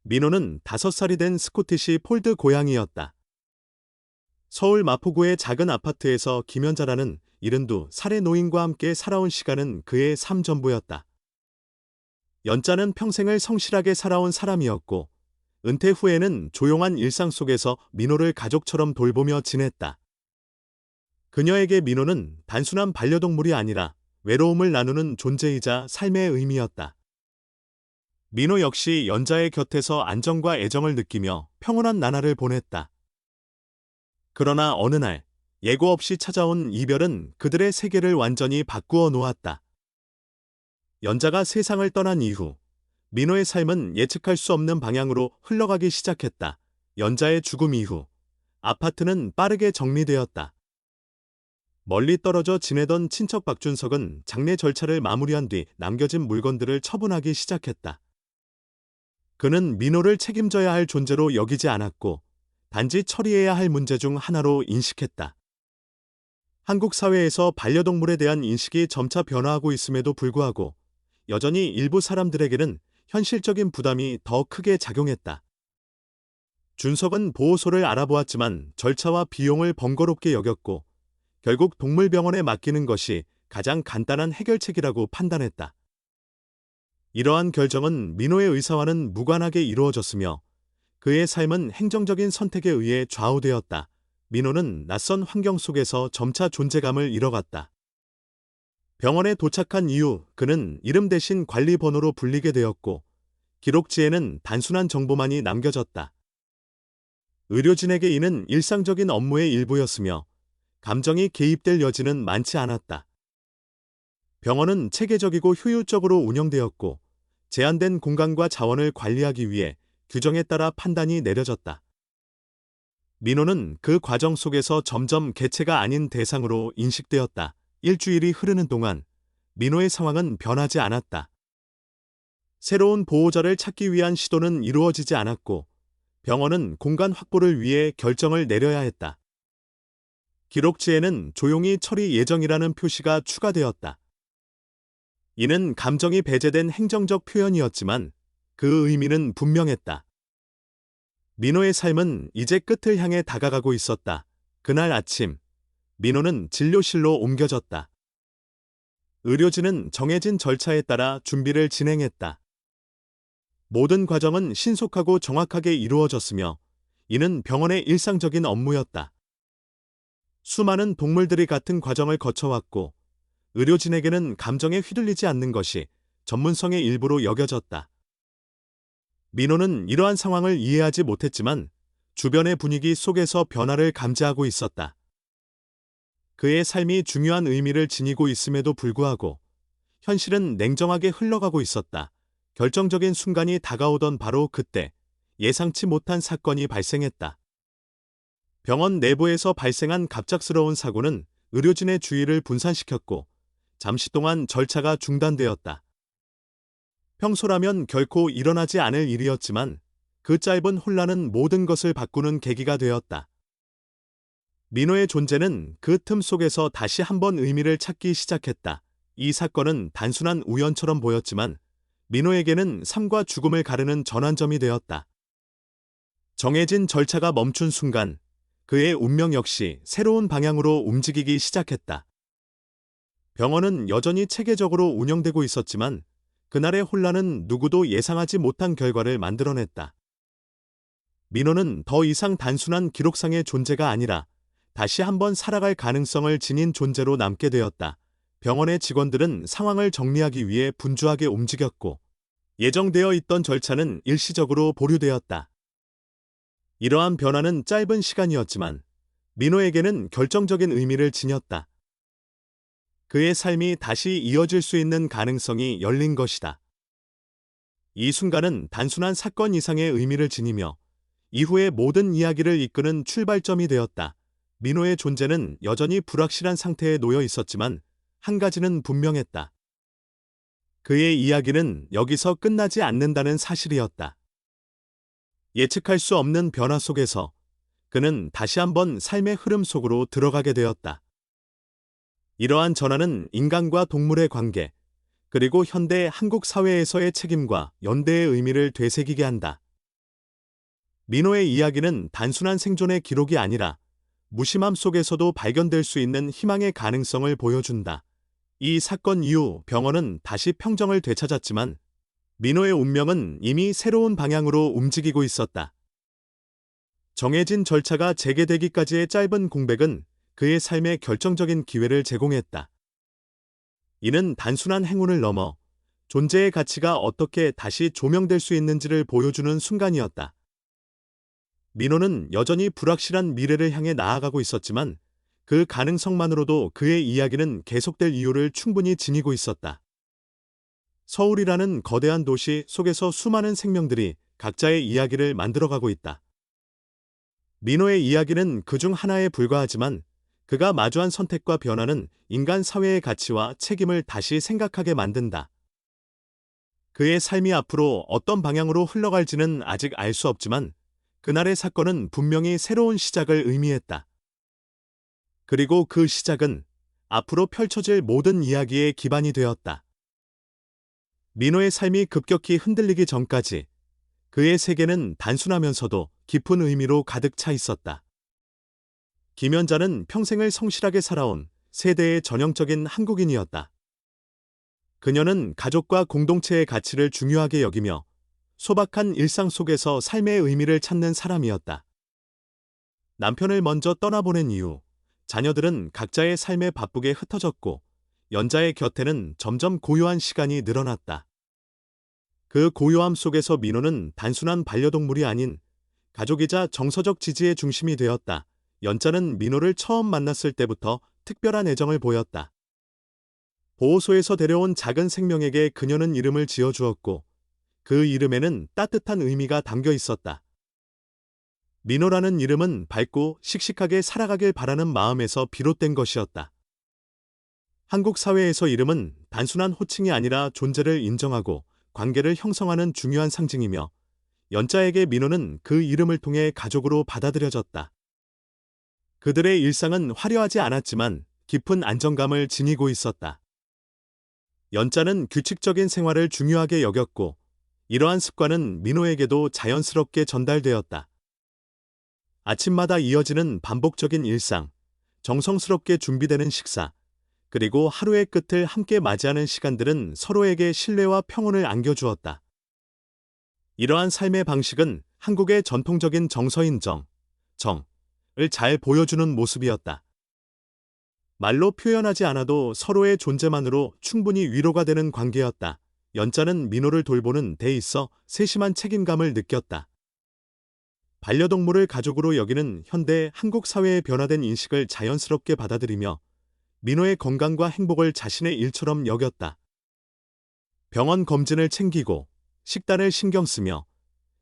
민호는 5살이 된 스코티시 폴드 고양이였다. 서울 마포구의 작은 아파트에서 김연자라는 72살의 노인과 함께 살아온 시간은 그의 삶 전부였다. 연자는 평생을 성실하게 살아온 사람이었고 은퇴 후에는 조용한 일상 속에서 민호를 가족처럼 돌보며 지냈다. 그녀에게 민호는 단순한 반려동물이 아니라 외로움을 나누는 존재이자 삶의 의미였다. 민호 역시 연자의 곁에서 안정과 애정을 느끼며 평온한 나날을 보냈다. 그러나 어느 날 예고 없이 찾아온 이별은 그들의 세계를 완전히 바꾸어 놓았다. 연자가 세상을 떠난 이후 민호의 삶은 예측할 수 없는 방향으로 흘러가기 시작했다. 연자의 죽음 이후 아파트는 빠르게 정리되었다. 멀리 떨어져 지내던 친척 박준석은 장례 절차를 마무리한 뒤 남겨진 물건들을 처분하기 시작했다. 그는 민호를 책임져야 할 존재로 여기지 않았고 단지 처리해야 할 문제 중 하나로 인식했다. 한국 사회에서 반려동물에 대한 인식이 점차 변화하고 있음에도 불구하고 여전히 일부 사람들에게는 현실적인 부담이 더 크게 작용했다. 준석은 보호소를 알아보았지만 절차와 비용을 번거롭게 여겼고 결국 동물병원에 맡기는 것이 가장 간단한 해결책이라고 판단했다. 이러한 결정은 민호의 의사와는 무관하게 이루어졌으며 그의 삶은 행정적인 선택에 의해 좌우되었다. 민호는 낯선 환경 속에서 점차 존재감을 잃어갔다. 병원에 도착한 이후 그는 이름 대신 관리 번호로 불리게 되었고 기록지에는 단순한 정보만이 남겨졌다. 의료진에게 이는 일상적인 업무의 일부였으며 감정이 개입될 여지는 많지 않았다. 병원은 체계적이고 효율적으로 운영되었고 제한된 공간과 자원을 관리하기 위해 규정에 따라 판단이 내려졌다. 민호는 그 과정 속에서 점점 개체가 아닌 대상으로 인식되었다. 일주일이 흐르는 동안 민호의 상황은 변하지 않았다. 새로운 보호자를 찾기 위한 시도는 이루어지지 않았고 병원은 공간 확보를 위해 결정을 내려야 했다. 기록지에는 조용히 처리 예정이라는 표시가 추가되었다. 이는 감정이 배제된 행정적 표현이었지만 그 의미는 분명했다. 민호의 삶은 이제 끝을 향해 다가가고 있었다. 그날 아침, 민호는 진료실로 옮겨졌다. 의료진은 정해진 절차에 따라 준비를 진행했다. 모든 과정은 신속하고 정확하게 이루어졌으며 이는 병원의 일상적인 업무였다. 수많은 동물들이 같은 과정을 거쳐왔고 의료진에게는 감정에 휘둘리지 않는 것이 전문성의 일부로 여겨졌다. 민호는 이러한 상황을 이해하지 못했지만 주변의 분위기 속에서 변화를 감지하고 있었다. 그의 삶이 중요한 의미를 지니고 있음에도 불구하고 현실은 냉정하게 흘러가고 있었다. 결정적인 순간이 다가오던 바로 그때 예상치 못한 사건이 발생했다. 병원 내부에서 발생한 갑작스러운 사고는 의료진의 주의를 분산시켰고 잠시 동안 절차가 중단되었다. 평소라면 결코 일어나지 않을 일이었지만 그 짧은 혼란은 모든 것을 바꾸는 계기가 되었다. 민호의 존재는 그 틈 속에서 다시 한번 의미를 찾기 시작했다. 이 사건은 단순한 우연처럼 보였지만 민호에게는 삶과 죽음을 가르는 전환점이 되었다. 정해진 절차가 멈춘 순간 그의 운명 역시 새로운 방향으로 움직이기 시작했다. 병원은 여전히 체계적으로 운영되고 있었지만 그날의 혼란은 누구도 예상하지 못한 결과를 만들어냈다. 민호는 더 이상 단순한 기록상의 존재가 아니라 다시 한번 살아갈 가능성을 지닌 존재로 남게 되었다. 병원의 직원들은 상황을 정리하기 위해 분주하게 움직였고 예정되어 있던 절차는 일시적으로 보류되었다. 이러한 변화는 짧은 시간이었지만 민호에게는 결정적인 의미를 지녔다. 그의 삶이 다시 이어질 수 있는 가능성이 열린 것이다. 이 순간은 단순한 사건 이상의 의미를 지니며 이후의 모든 이야기를 이끄는 출발점이 되었다. 민호의 존재는 여전히 불확실한 상태에 놓여 있었지만 한 가지는 분명했다. 그의 이야기는 여기서 끝나지 않는다는 사실이었다. 예측할 수 없는 변화 속에서 그는 다시 한번 삶의 흐름 속으로 들어가게 되었다. 이러한 전환은 인간과 동물의 관계, 그리고 현대 한국 사회에서의 책임과 연대의 의미를 되새기게 한다. 민호의 이야기는 단순한 생존의 기록이 아니라 무심함 속에서도 발견될 수 있는 희망의 가능성을 보여준다. 이 사건 이후 병원은 다시 평정을 되찾았지만 민호의 운명은 이미 새로운 방향으로 움직이고 있었다. 정해진 절차가 재개되기까지의 짧은 공백은 그의 삶에 결정적인 기회를 제공했다. 이는 단순한 행운을 넘어 존재의 가치가 어떻게 다시 조명될 수 있는지를 보여주는 순간이었다. 민호는 여전히 불확실한 미래를 향해 나아가고 있었지만 그 가능성만으로도 그의 이야기는 계속될 이유를 충분히 지니고 있었다. 서울이라는 거대한 도시 속에서 수많은 생명들이 각자의 이야기를 만들어가고 있다. 민호의 이야기는 그중 하나에 불과하지만 그가 마주한 선택과 변화는 인간 사회의 가치와 책임을 다시 생각하게 만든다. 그의 삶이 앞으로 어떤 방향으로 흘러갈지는 아직 알 수 없지만 그날의 사건은 분명히 새로운 시작을 의미했다. 그리고 그 시작은 앞으로 펼쳐질 모든 이야기의 기반이 되었다. 민호의 삶이 급격히 흔들리기 전까지 그의 세계는 단순하면서도 깊은 의미로 가득 차 있었다. 김연자는 평생을 성실하게 살아온 세대의 전형적인 한국인이었다. 그녀는 가족과 공동체의 가치를 중요하게 여기며 소박한 일상 속에서 삶의 의미를 찾는 사람이었다. 남편을 먼저 떠나보낸 이후 자녀들은 각자의 삶에 바쁘게 흩어졌고 연자의 곁에는 점점 고요한 시간이 늘어났다. 그 고요함 속에서 민호는 단순한 반려동물이 아닌 가족이자 정서적 지지의 중심이 되었다. 연자는 민호를 처음 만났을 때부터 특별한 애정을 보였다. 보호소에서 데려온 작은 생명에게 그녀는 이름을 지어주었고 그 이름에는 따뜻한 의미가 담겨 있었다. 민호라는 이름은 밝고 씩씩하게 살아가길 바라는 마음에서 비롯된 것이었다. 한국 사회에서 이름은 단순한 호칭이 아니라 존재를 인정하고 관계를 형성하는 중요한 상징이며 연자에게 민호는 그 이름을 통해 가족으로 받아들여졌다. 그들의 일상은 화려하지 않았지만 깊은 안정감을 지니고 있었다. 연자는 규칙적인 생활을 중요하게 여겼고 이러한 습관은 민호에게도 자연스럽게 전달되었다. 아침마다 이어지는 반복적인 일상, 정성스럽게 준비되는 식사, 그리고 하루의 끝을 함께 맞이하는 시간들은 서로에게 신뢰와 평온을 안겨주었다. 이러한 삶의 방식은 한국의 전통적인 정서인 정을 잘 보여주는 모습이었다. 말로 표현하지 않아도 서로의 존재만으로 충분히 위로가 되는 관계였다. 연자는 민호를 돌보는 데 있어 세심한 책임감을 느꼈다. 반려동물을 가족으로 여기는 현대 한국 사회의 변화된 인식을 자연스럽게 받아들이며 민호의 건강과 행복을 자신의 일처럼 여겼다. 병원 검진을 챙기고 식단을 신경 쓰며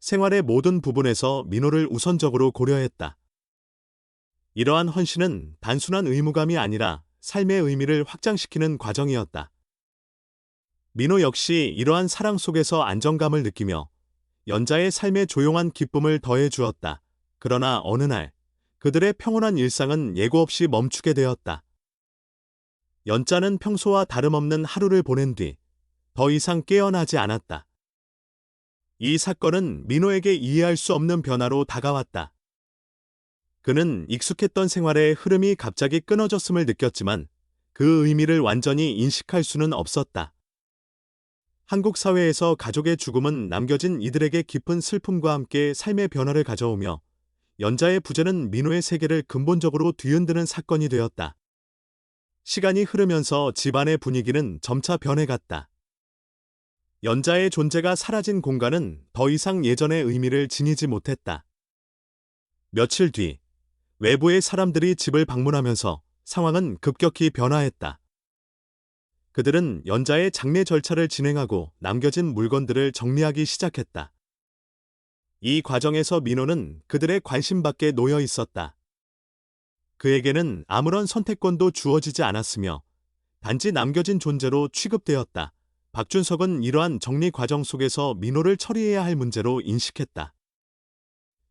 생활의 모든 부분에서 민호를 우선적으로 고려했다. 이러한 헌신은 단순한 의무감이 아니라 삶의 의미를 확장시키는 과정이었다. 민호 역시 이러한 사랑 속에서 안정감을 느끼며 연자의 삶에 조용한 기쁨을 더해 주었다. 그러나 어느 날 그들의 평온한 일상은 예고 없이 멈추게 되었다. 연자는 평소와 다름없는 하루를 보낸 뒤 더 이상 깨어나지 않았다. 이 사건은 민호에게 이해할 수 없는 변화로 다가왔다. 그는 익숙했던 생활의 흐름이 갑자기 끊어졌음을 느꼈지만 그 의미를 완전히 인식할 수는 없었다. 한국 사회에서 가족의 죽음은 남겨진 이들에게 깊은 슬픔과 함께 삶의 변화를 가져오며 연자의 부재는 민호의 세계를 근본적으로 뒤흔드는 사건이 되었다. 시간이 흐르면서 집안의 분위기는 점차 변해갔다. 연자의 존재가 사라진 공간은 더 이상 예전의 의미를 지니지 못했다. 며칠 뒤 외부의 사람들이 집을 방문하면서 상황은 급격히 변화했다. 그들은 연자의 장례 절차를 진행하고 남겨진 물건들을 정리하기 시작했다. 이 과정에서 민호는 그들의 관심 밖에 놓여 있었다. 그에게는 아무런 선택권도 주어지지 않았으며 단지 남겨진 존재로 취급되었다. 박준석은 이러한 정리 과정 속에서 민호를 처리해야 할 문제로 인식했다.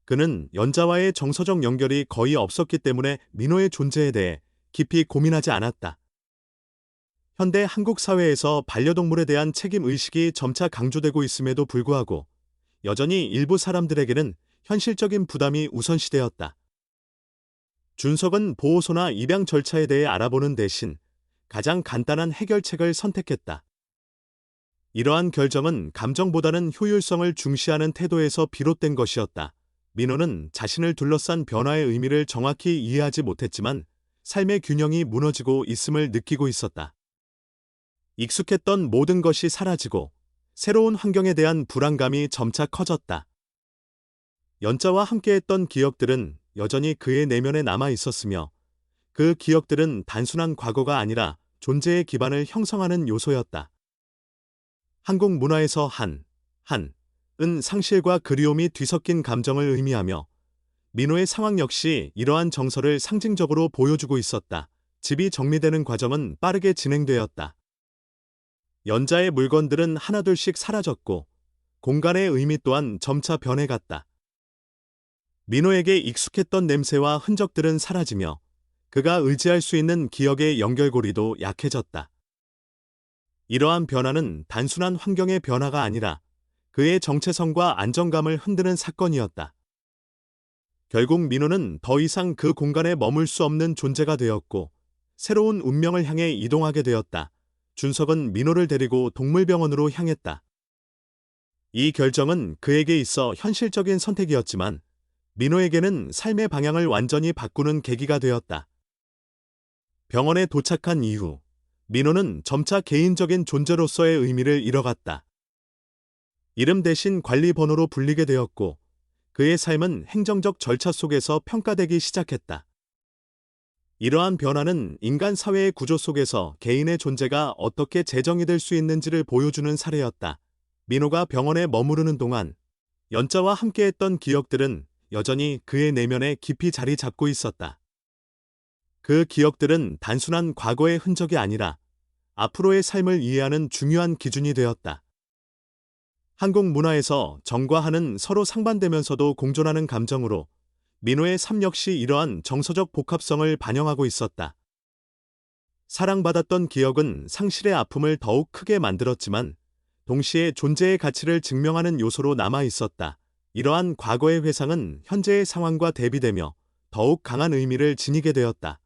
그는 연자와의 정서적 연결이 거의 없었기 때문에 민호의 존재에 대해 깊이 고민하지 않았다. 현대 한국 사회에서 반려동물에 대한 책임 의식이 점차 강조되고 있음에도 불구하고 여전히 일부 사람들에게는 현실적인 부담이 우선시되었다. 준석은 보호소나 입양 절차에 대해 알아보는 대신 가장 간단한 해결책을 선택했다. 이러한 결정은 감정보다는 효율성을 중시하는 태도에서 비롯된 것이었다. 민호는 자신을 둘러싼 변화의 의미를 정확히 이해하지 못했지만 삶의 균형이 무너지고 있음을 느끼고 있었다. 익숙했던 모든 것이 사라지고 새로운 환경에 대한 불안감이 점차 커졌다. 연자와 함께했던 기억들은 여전히 그의 내면에 남아 있었으며 그 기억들은 단순한 과거가 아니라 존재의 기반을 형성하는 요소였다. 한국 문화에서 은 상실과 그리움이 뒤섞인 감정을 의미하며 민호의 상황 역시 이러한 정서를 상징적으로 보여주고 있었다. 집이 정리되는 과정은 빠르게 진행되었다. 연자의 물건들은 하나둘씩 사라졌고 공간의 의미 또한 점차 변해갔다. 민호에게 익숙했던 냄새와 흔적들은 사라지며 그가 의지할 수 있는 기억의 연결고리도 약해졌다. 이러한 변화는 단순한 환경의 변화가 아니라 그의 정체성과 안정감을 흔드는 사건이었다. 결국 민호는 더 이상 그 공간에 머물 수 없는 존재가 되었고 새로운 운명을 향해 이동하게 되었다. 준석은 민호를 데리고 동물병원으로 향했다. 이 결정은 그에게 있어 현실적인 선택이었지만 민호에게는 삶의 방향을 완전히 바꾸는 계기가 되었다. 병원에 도착한 이후 민호는 점차 개인적인 존재로서의 의미를 잃어갔다. 이름 대신 관리 번호로 불리게 되었고 그의 삶은 행정적 절차 속에서 평가되기 시작했다. 이러한 변화는 인간 사회의 구조 속에서 개인의 존재가 어떻게 재정이 될 수 있는지를 보여주는 사례였다. 민호가 병원에 머무르는 동안 연자와 함께했던 기억들은 여전히 그의 내면에 깊이 자리 잡고 있었다. 그 기억들은 단순한 과거의 흔적이 아니라 앞으로의 삶을 이해하는 중요한 기준이 되었다. 한국 문화에서 정과 한은 서로 상반되면서도 공존하는 감정으로 민호의 삶 역시 이러한 정서적 복합성을 반영하고 있었다. 사랑받았던 기억은 상실의 아픔을 더욱 크게 만들었지만 동시에 존재의 가치를 증명하는 요소로 남아 있었다. 이러한 과거의 회상은 현재의 상황과 대비되며 더욱 강한 의미를 지니게 되었다.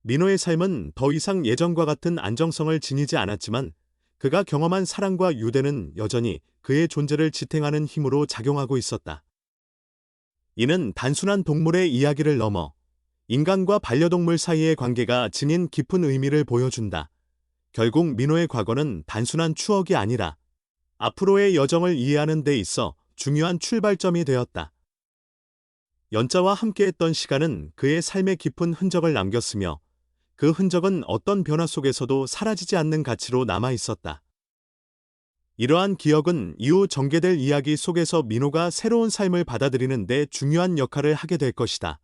민호의 삶은 더 이상 예전과 같은 안정성을 지니지 않았지만 그가 경험한 사랑과 유대는 여전히 그의 존재를 지탱하는 힘으로 작용하고 있었다. 이는 단순한 동물의 이야기를 넘어 인간과 반려동물 사이의 관계가 지닌 깊은 의미를 보여준다. 결국 민호의 과거는 단순한 추억이 아니라 앞으로의 여정을 이해하는 데 있어 중요한 출발점이 되었다. 연자와 함께했던 시간은 그의 삶에 깊은 흔적을 남겼으며 그 흔적은 어떤 변화 속에서도 사라지지 않는 가치로 남아 있었다. 이러한 기억은 이후 전개될 이야기 속에서 민호가 새로운 삶을 받아들이는 데 중요한 역할을 하게 될 것이다.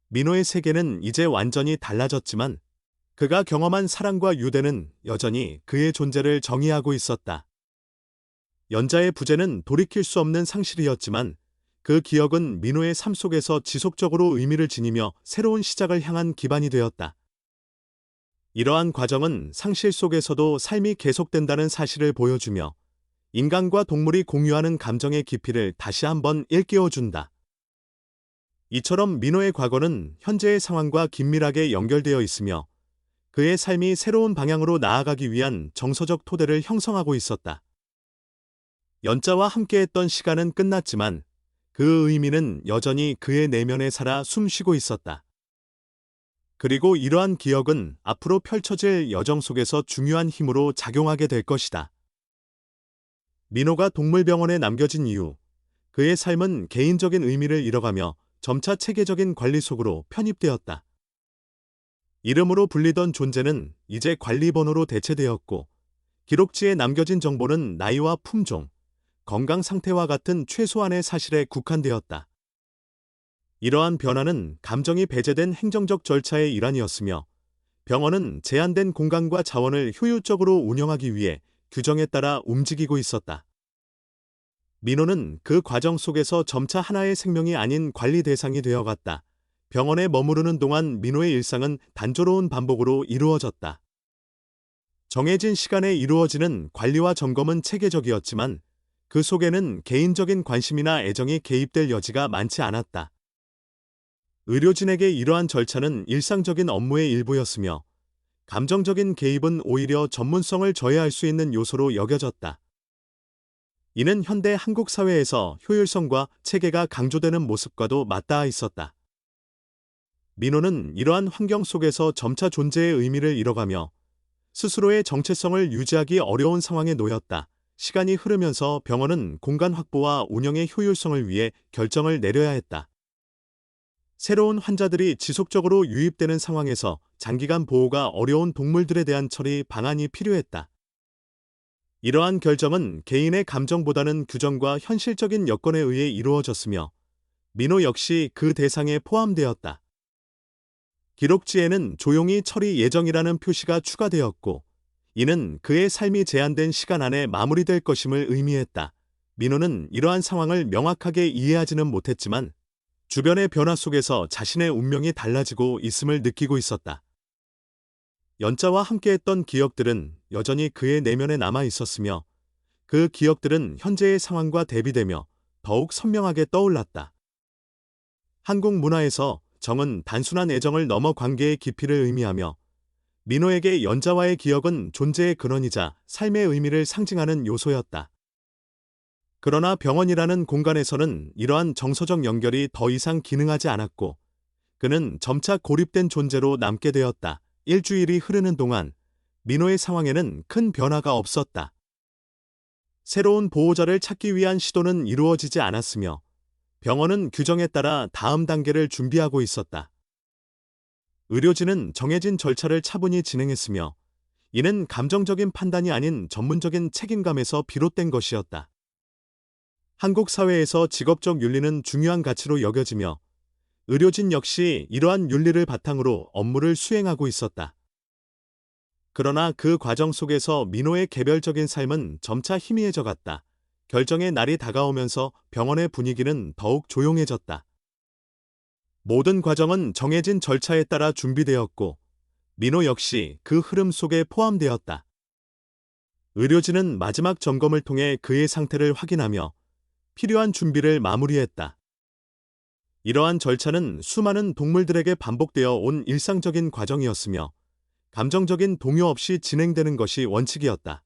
민호의 세계는 이제 완전히 달라졌지만 그가 경험한 사랑과 유대는 여전히 그의 존재를 정의하고 있었다. 연자의 부재는 돌이킬 수 없는 상실이었지만 그 기억은 민호의 삶 속에서 지속적으로 의미를 지니며 새로운 시작을 향한 기반이 되었다. 이러한 과정은 상실 속에서도 삶이 계속된다는 사실을 보여주며 인간과 동물이 공유하는 감정의 깊이를 다시 한번 일깨워준다. 이처럼 민호의 과거는 현재의 상황과 긴밀하게 연결되어 있으며 그의 삶이 새로운 방향으로 나아가기 위한 정서적 토대를 형성하고 있었다. 연자와 함께했던 시간은 끝났지만 그 의미는 여전히 그의 내면에 살아 숨쉬고 있었다. 그리고 이러한 기억은 앞으로 펼쳐질 여정 속에서 중요한 힘으로 작용하게 될 것이다. 민호가 동물병원에 남겨진 이후 그의 삶은 개인적인 의미를 잃어가며 점차 체계적인 관리 속으로 편입되었다. 이름으로 불리던 존재는 이제 관리번호로 대체되었고 기록지에 남겨진 정보는 나이와 품종, 건강 상태와 같은 최소한의 사실에 국한되었다. 이러한 변화는 감정이 배제된 행정적 절차의 일환이었으며 병원은 제한된 공간과 자원을 효율적으로 운영하기 위해 규정에 따라 움직이고 있었다. 민호는 그 과정 속에서 점차 하나의 생명이 아닌 관리 대상이 되어갔다. 병원에 머무르는 동안 민호의 일상은 단조로운 반복으로 이루어졌다. 정해진 시간에 이루어지는 관리와 점검은 체계적이었지만 그 속에는 개인적인 관심이나 애정이 개입될 여지가 많지 않았다. 의료진에게 이러한 절차는 일상적인 업무의 일부였으며 감정적인 개입은 오히려 전문성을 저해할 수 있는 요소로 여겨졌다. 이는 현대 한국 사회에서 효율성과 체계가 강조되는 모습과도 맞닿아 있었다. 민호는 이러한 환경 속에서 점차 존재의 의미를 잃어가며 스스로의 정체성을 유지하기 어려운 상황에 놓였다. 시간이 흐르면서 병원은 공간 확보와 운영의 효율성을 위해 결정을 내려야 했다. 새로운 환자들이 지속적으로 유입되는 상황에서 장기간 보호가 어려운 동물들에 대한 처리 방안이 필요했다. 이러한 결정은 개인의 감정보다는 규정과 현실적인 여건에 의해 이루어졌으며 민호 역시 그 대상에 포함되었다. 기록지에는 조용히 처리 예정이라는 표시가 추가되었고 이는 그의 삶이 제한된 시간 안에 마무리될 것임을 의미했다. 민호는 이러한 상황을 명확하게 이해하지는 못했지만 주변의 변화 속에서 자신의 운명이 달라지고 있음을 느끼고 있었다. 연자와 함께했던 기억들은 여전히 그의 내면에 남아 있었으며 그 기억들은 현재의 상황과 대비되며 더욱 선명하게 떠올랐다. 한국 문화에서 정은 단순한 애정을 넘어 관계의 깊이를 의미하며 민호에게 연자와의 기억은 존재의 근원이자 삶의 의미를 상징하는 요소였다. 그러나 병원이라는 공간에서는 이러한 정서적 연결이 더 이상 기능하지 않았고 그는 점차 고립된 존재로 남게 되었다. 일주일이 흐르는 동안 민호의 상황에는 큰 변화가 없었다. 새로운 보호자를 찾기 위한 시도는 이루어지지 않았으며 병원은 규정에 따라 다음 단계를 준비하고 있었다. 의료진은 정해진 절차를 차분히 진행했으며 이는 감정적인 판단이 아닌 전문적인 책임감에서 비롯된 것이었다. 한국 사회에서 직업적 윤리는 중요한 가치로 여겨지며 의료진 역시 이러한 윤리를 바탕으로 업무를 수행하고 있었다. 그러나 그 과정 속에서 민호의 개별적인 삶은 점차 희미해져 갔다. 결정의 날이 다가오면서 병원의 분위기는 더욱 조용해졌다. 모든 과정은 정해진 절차에 따라 준비되었고 민호 역시 그 흐름 속에 포함되었다. 의료진은 마지막 점검을 통해 그의 상태를 확인하며 필요한 준비를 마무리했다. 이러한 절차는 수많은 동물들에게 반복되어 온 일상적인 과정이었으며 감정적인 동요 없이 진행되는 것이 원칙이었다.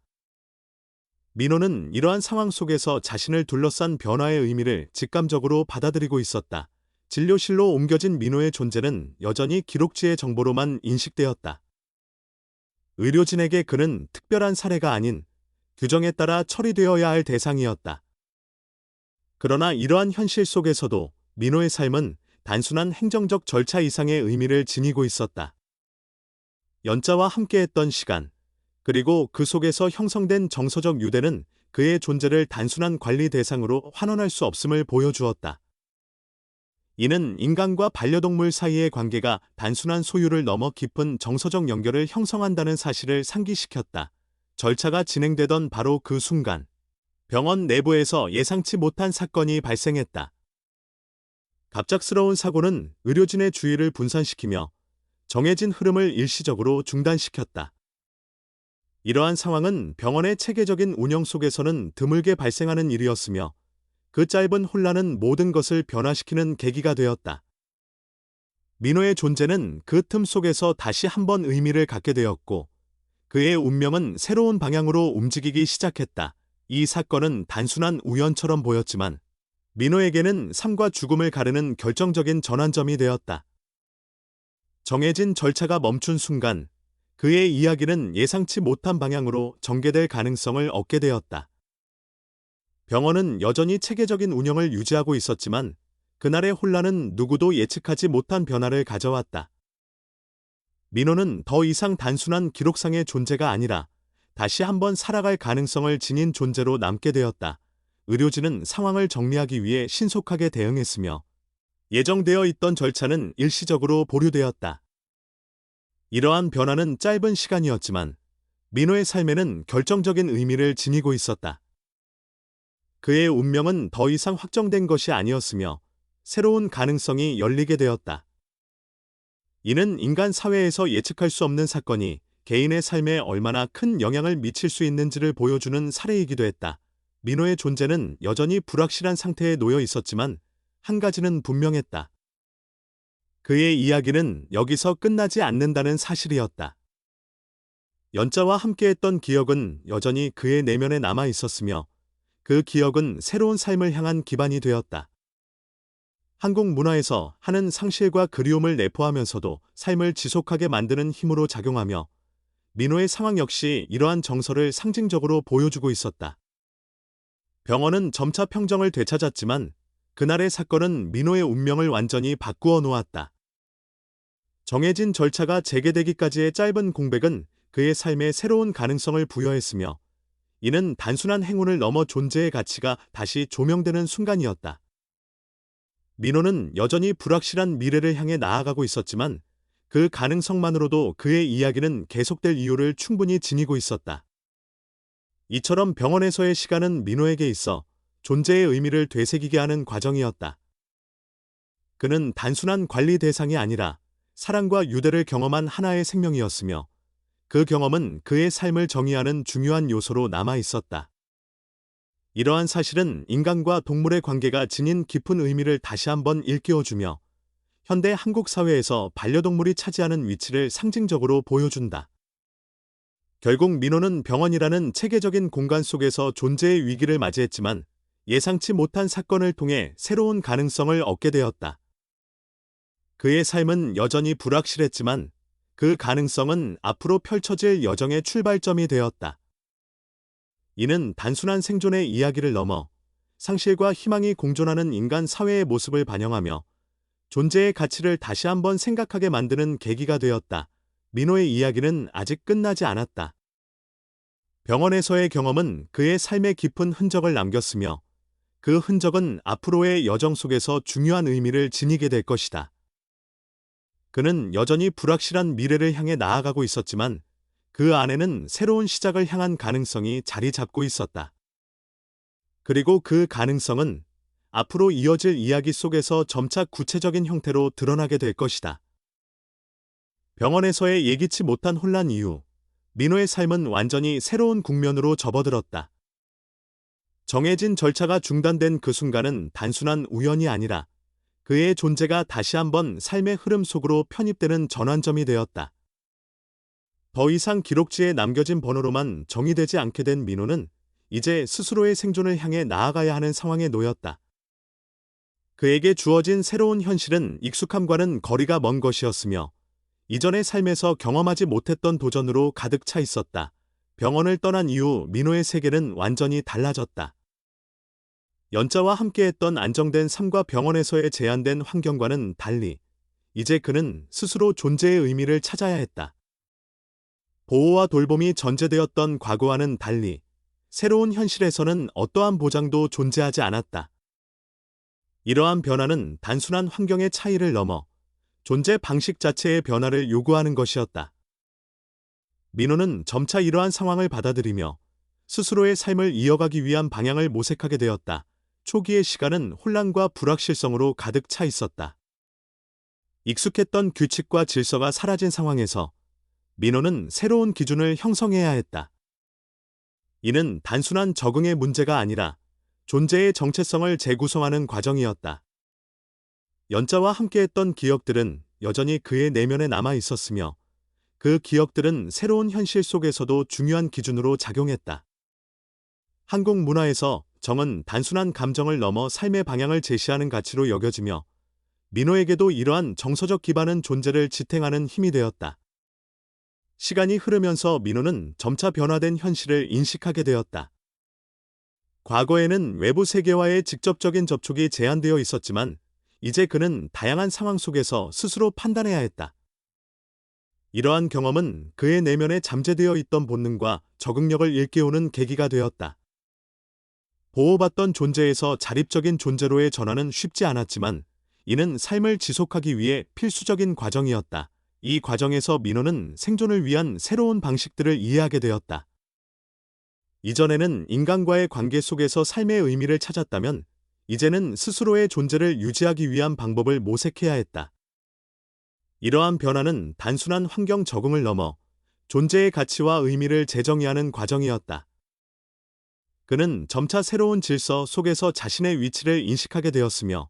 민호는 이러한 상황 속에서 자신을 둘러싼 변화의 의미를 직감적으로 받아들이고 있었다. 진료실로 옮겨진 민호의 존재는 여전히 기록지의 정보로만 인식되었다. 의료진에게 그는 특별한 사례가 아닌 규정에 따라 처리되어야 할 대상이었다. 그러나 이러한 현실 속에서도 민호의 삶은 단순한 행정적 절차 이상의 의미를 지니고 있었다. 연자와 함께했던 시간, 그리고 그 속에서 형성된 정서적 유대는 그의 존재를 단순한 관리 대상으로 환원할 수 없음을 보여주었다. 이는 인간과 반려동물 사이의 관계가 단순한 소유를 넘어 깊은 정서적 연결을 형성한다는 사실을 상기시켰다. 절차가 진행되던 바로 그 순간, 병원 내부에서 예상치 못한 사건이 발생했다. 갑작스러운 사고는 의료진의 주의를 분산시키며 정해진 흐름을 일시적으로 중단시켰다. 이러한 상황은 병원의 체계적인 운영 속에서는 드물게 발생하는 일이었으며 그 짧은 혼란은 모든 것을 변화시키는 계기가 되었다. 민호의 존재는 그 틈 속에서 다시 한번 의미를 갖게 되었고 그의 운명은 새로운 방향으로 움직이기 시작했다. 이 사건은 단순한 우연처럼 보였지만 민호에게는 삶과 죽음을 가르는 결정적인 전환점이 되었다. 정해진 절차가 멈춘 순간 그의 이야기는 예상치 못한 방향으로 전개될 가능성을 얻게 되었다. 병원은 여전히 체계적인 운영을 유지하고 있었지만 그날의 혼란은 누구도 예측하지 못한 변화를 가져왔다. 민호는 더 이상 단순한 기록상의 존재가 아니라 다시 한번 살아갈 가능성을 지닌 존재로 남게 되었다. 의료진은 상황을 정리하기 위해 신속하게 대응했으며 예정되어 있던 절차는 일시적으로 보류되었다. 이러한 변화는 짧은 시간이었지만 민호의 삶에는 결정적인 의미를 지니고 있었다. 그의 운명은 더 이상 확정된 것이 아니었으며 새로운 가능성이 열리게 되었다. 이는 인간 사회에서 예측할 수 없는 사건이 개인의 삶에 얼마나 큰 영향을 미칠 수 있는지를 보여주는 사례이기도 했다. 민호의 존재는 여전히 불확실한 상태에 놓여 있었지만 한 가지는 분명했다. 그의 이야기는 여기서 끝나지 않는다는 사실이었다. 연자와 함께했던 기억은 여전히 그의 내면에 남아 있었으며 그 기억은 새로운 삶을 향한 기반이 되었다. 한국 문화에서 하는 상실과 그리움을 내포하면서도 삶을 지속하게 만드는 힘으로 작용하며 민호의 상황 역시 이러한 정서를 상징적으로 보여주고 있었다. 병원은 점차 평정을 되찾았지만 그날의 사건은 민호의 운명을 완전히 바꾸어 놓았다. 정해진 절차가 재개되기까지의 짧은 공백은 그의 삶에 새로운 가능성을 부여했으며 이는 단순한 행운을 넘어 존재의 가치가 다시 조명되는 순간이었다. 민호는 여전히 불확실한 미래를 향해 나아가고 있었지만 그 가능성만으로도 그의 이야기는 계속될 이유를 충분히 지니고 있었다. 이처럼 병원에서의 시간은 민호에게 있어 존재의 의미를 되새기게 하는 과정이었다. 그는 단순한 관리 대상이 아니라 사랑과 유대를 경험한 하나의 생명이었으며 그 경험은 그의 삶을 정의하는 중요한 요소로 남아 있었다. 이러한 사실은 인간과 동물의 관계가 지닌 깊은 의미를 다시 한번 일깨워주며 현대 한국 사회에서 반려동물이 차지하는 위치를 상징적으로 보여준다. 결국 민호는 병원이라는 체계적인 공간 속에서 존재의 위기를 맞이했지만 예상치 못한 사건을 통해 새로운 가능성을 얻게 되었다. 그의 삶은 여전히 불확실했지만 그 가능성은 앞으로 펼쳐질 여정의 출발점이 되었다. 이는 단순한 생존의 이야기를 넘어 상실과 희망이 공존하는 인간 사회의 모습을 반영하며 존재의 가치를 다시 한번 생각하게 만드는 계기가 되었다. 민호의 이야기는 아직 끝나지 않았다. 병원에서의 경험은 그의 삶에 깊은 흔적을 남겼으며 그 흔적은 앞으로의 여정 속에서 중요한 의미를 지니게 될 것이다. 그는 여전히 불확실한 미래를 향해 나아가고 있었지만 그 안에는 새로운 시작을 향한 가능성이 자리 잡고 있었다. 그리고 그 가능성은 앞으로 이어질 이야기 속에서 점차 구체적인 형태로 드러나게 될 것이다. 병원에서의 예기치 못한 혼란 이후 민호의 삶은 완전히 새로운 국면으로 접어들었다. 정해진 절차가 중단된 그 순간은 단순한 우연이 아니라 그의 존재가 다시 한번 삶의 흐름 속으로 편입되는 전환점이 되었다. 더 이상 기록지에 남겨진 번호로만 정의되지 않게 된 민호는 이제 스스로의 생존을 향해 나아가야 하는 상황에 놓였다. 그에게 주어진 새로운 현실은 익숙함과는 거리가 먼 것이었으며 이전의 삶에서 경험하지 못했던 도전으로 가득 차 있었다. 병원을 떠난 이후 민호의 세계는 완전히 달라졌다. 연자와 함께했던 안정된 삶과 병원에서의 제한된 환경과는 달리 이제 그는 스스로 존재의 의미를 찾아야 했다. 보호와 돌봄이 전제되었던 과거와는 달리 새로운 현실에서는 어떠한 보장도 존재하지 않았다. 이러한 변화는 단순한 환경의 차이를 넘어 존재 방식 자체의 변화를 요구하는 것이었다. 민호는 점차 이러한 상황을 받아들이며 스스로의 삶을 이어가기 위한 방향을 모색하게 되었다. 초기의 시간은 혼란과 불확실성으로 가득 차 있었다. 익숙했던 규칙과 질서가 사라진 상황에서 민호는 새로운 기준을 형성해야 했다. 이는 단순한 적응의 문제가 아니라 존재의 정체성을 재구성하는 과정이었다. 연자와 함께했던 기억들은 여전히 그의 내면에 남아 있었으며 그 기억들은 새로운 현실 속에서도 중요한 기준으로 작용했다. 한국 문화에서 정은 단순한 감정을 넘어 삶의 방향을 제시하는 가치로 여겨지며 민호에게도 이러한 정서적 기반은 존재를 지탱하는 힘이 되었다. 시간이 흐르면서 민호는 점차 변화된 현실을 인식하게 되었다. 과거에는 외부 세계와의 직접적인 접촉이 제한되어 있었지만 이제 그는 다양한 상황 속에서 스스로 판단해야 했다. 이러한 경험은 그의 내면에 잠재되어 있던 본능과 적응력을 일깨우는 계기가 되었다. 보호받던 존재에서 자립적인 존재로의 전환은 쉽지 않았지만 이는 삶을 지속하기 위해 필수적인 과정이었다. 이 과정에서 민호는 생존을 위한 새로운 방식들을 이해하게 되었다. 이전에는 인간과의 관계 속에서 삶의 의미를 찾았다면 이제는 스스로의 존재를 유지하기 위한 방법을 모색해야 했다. 이러한 변화는 단순한 환경 적응을 넘어 존재의 가치와 의미를 재정의하는 과정이었다. 그는 점차 새로운 질서 속에서 자신의 위치를 인식하게 되었으며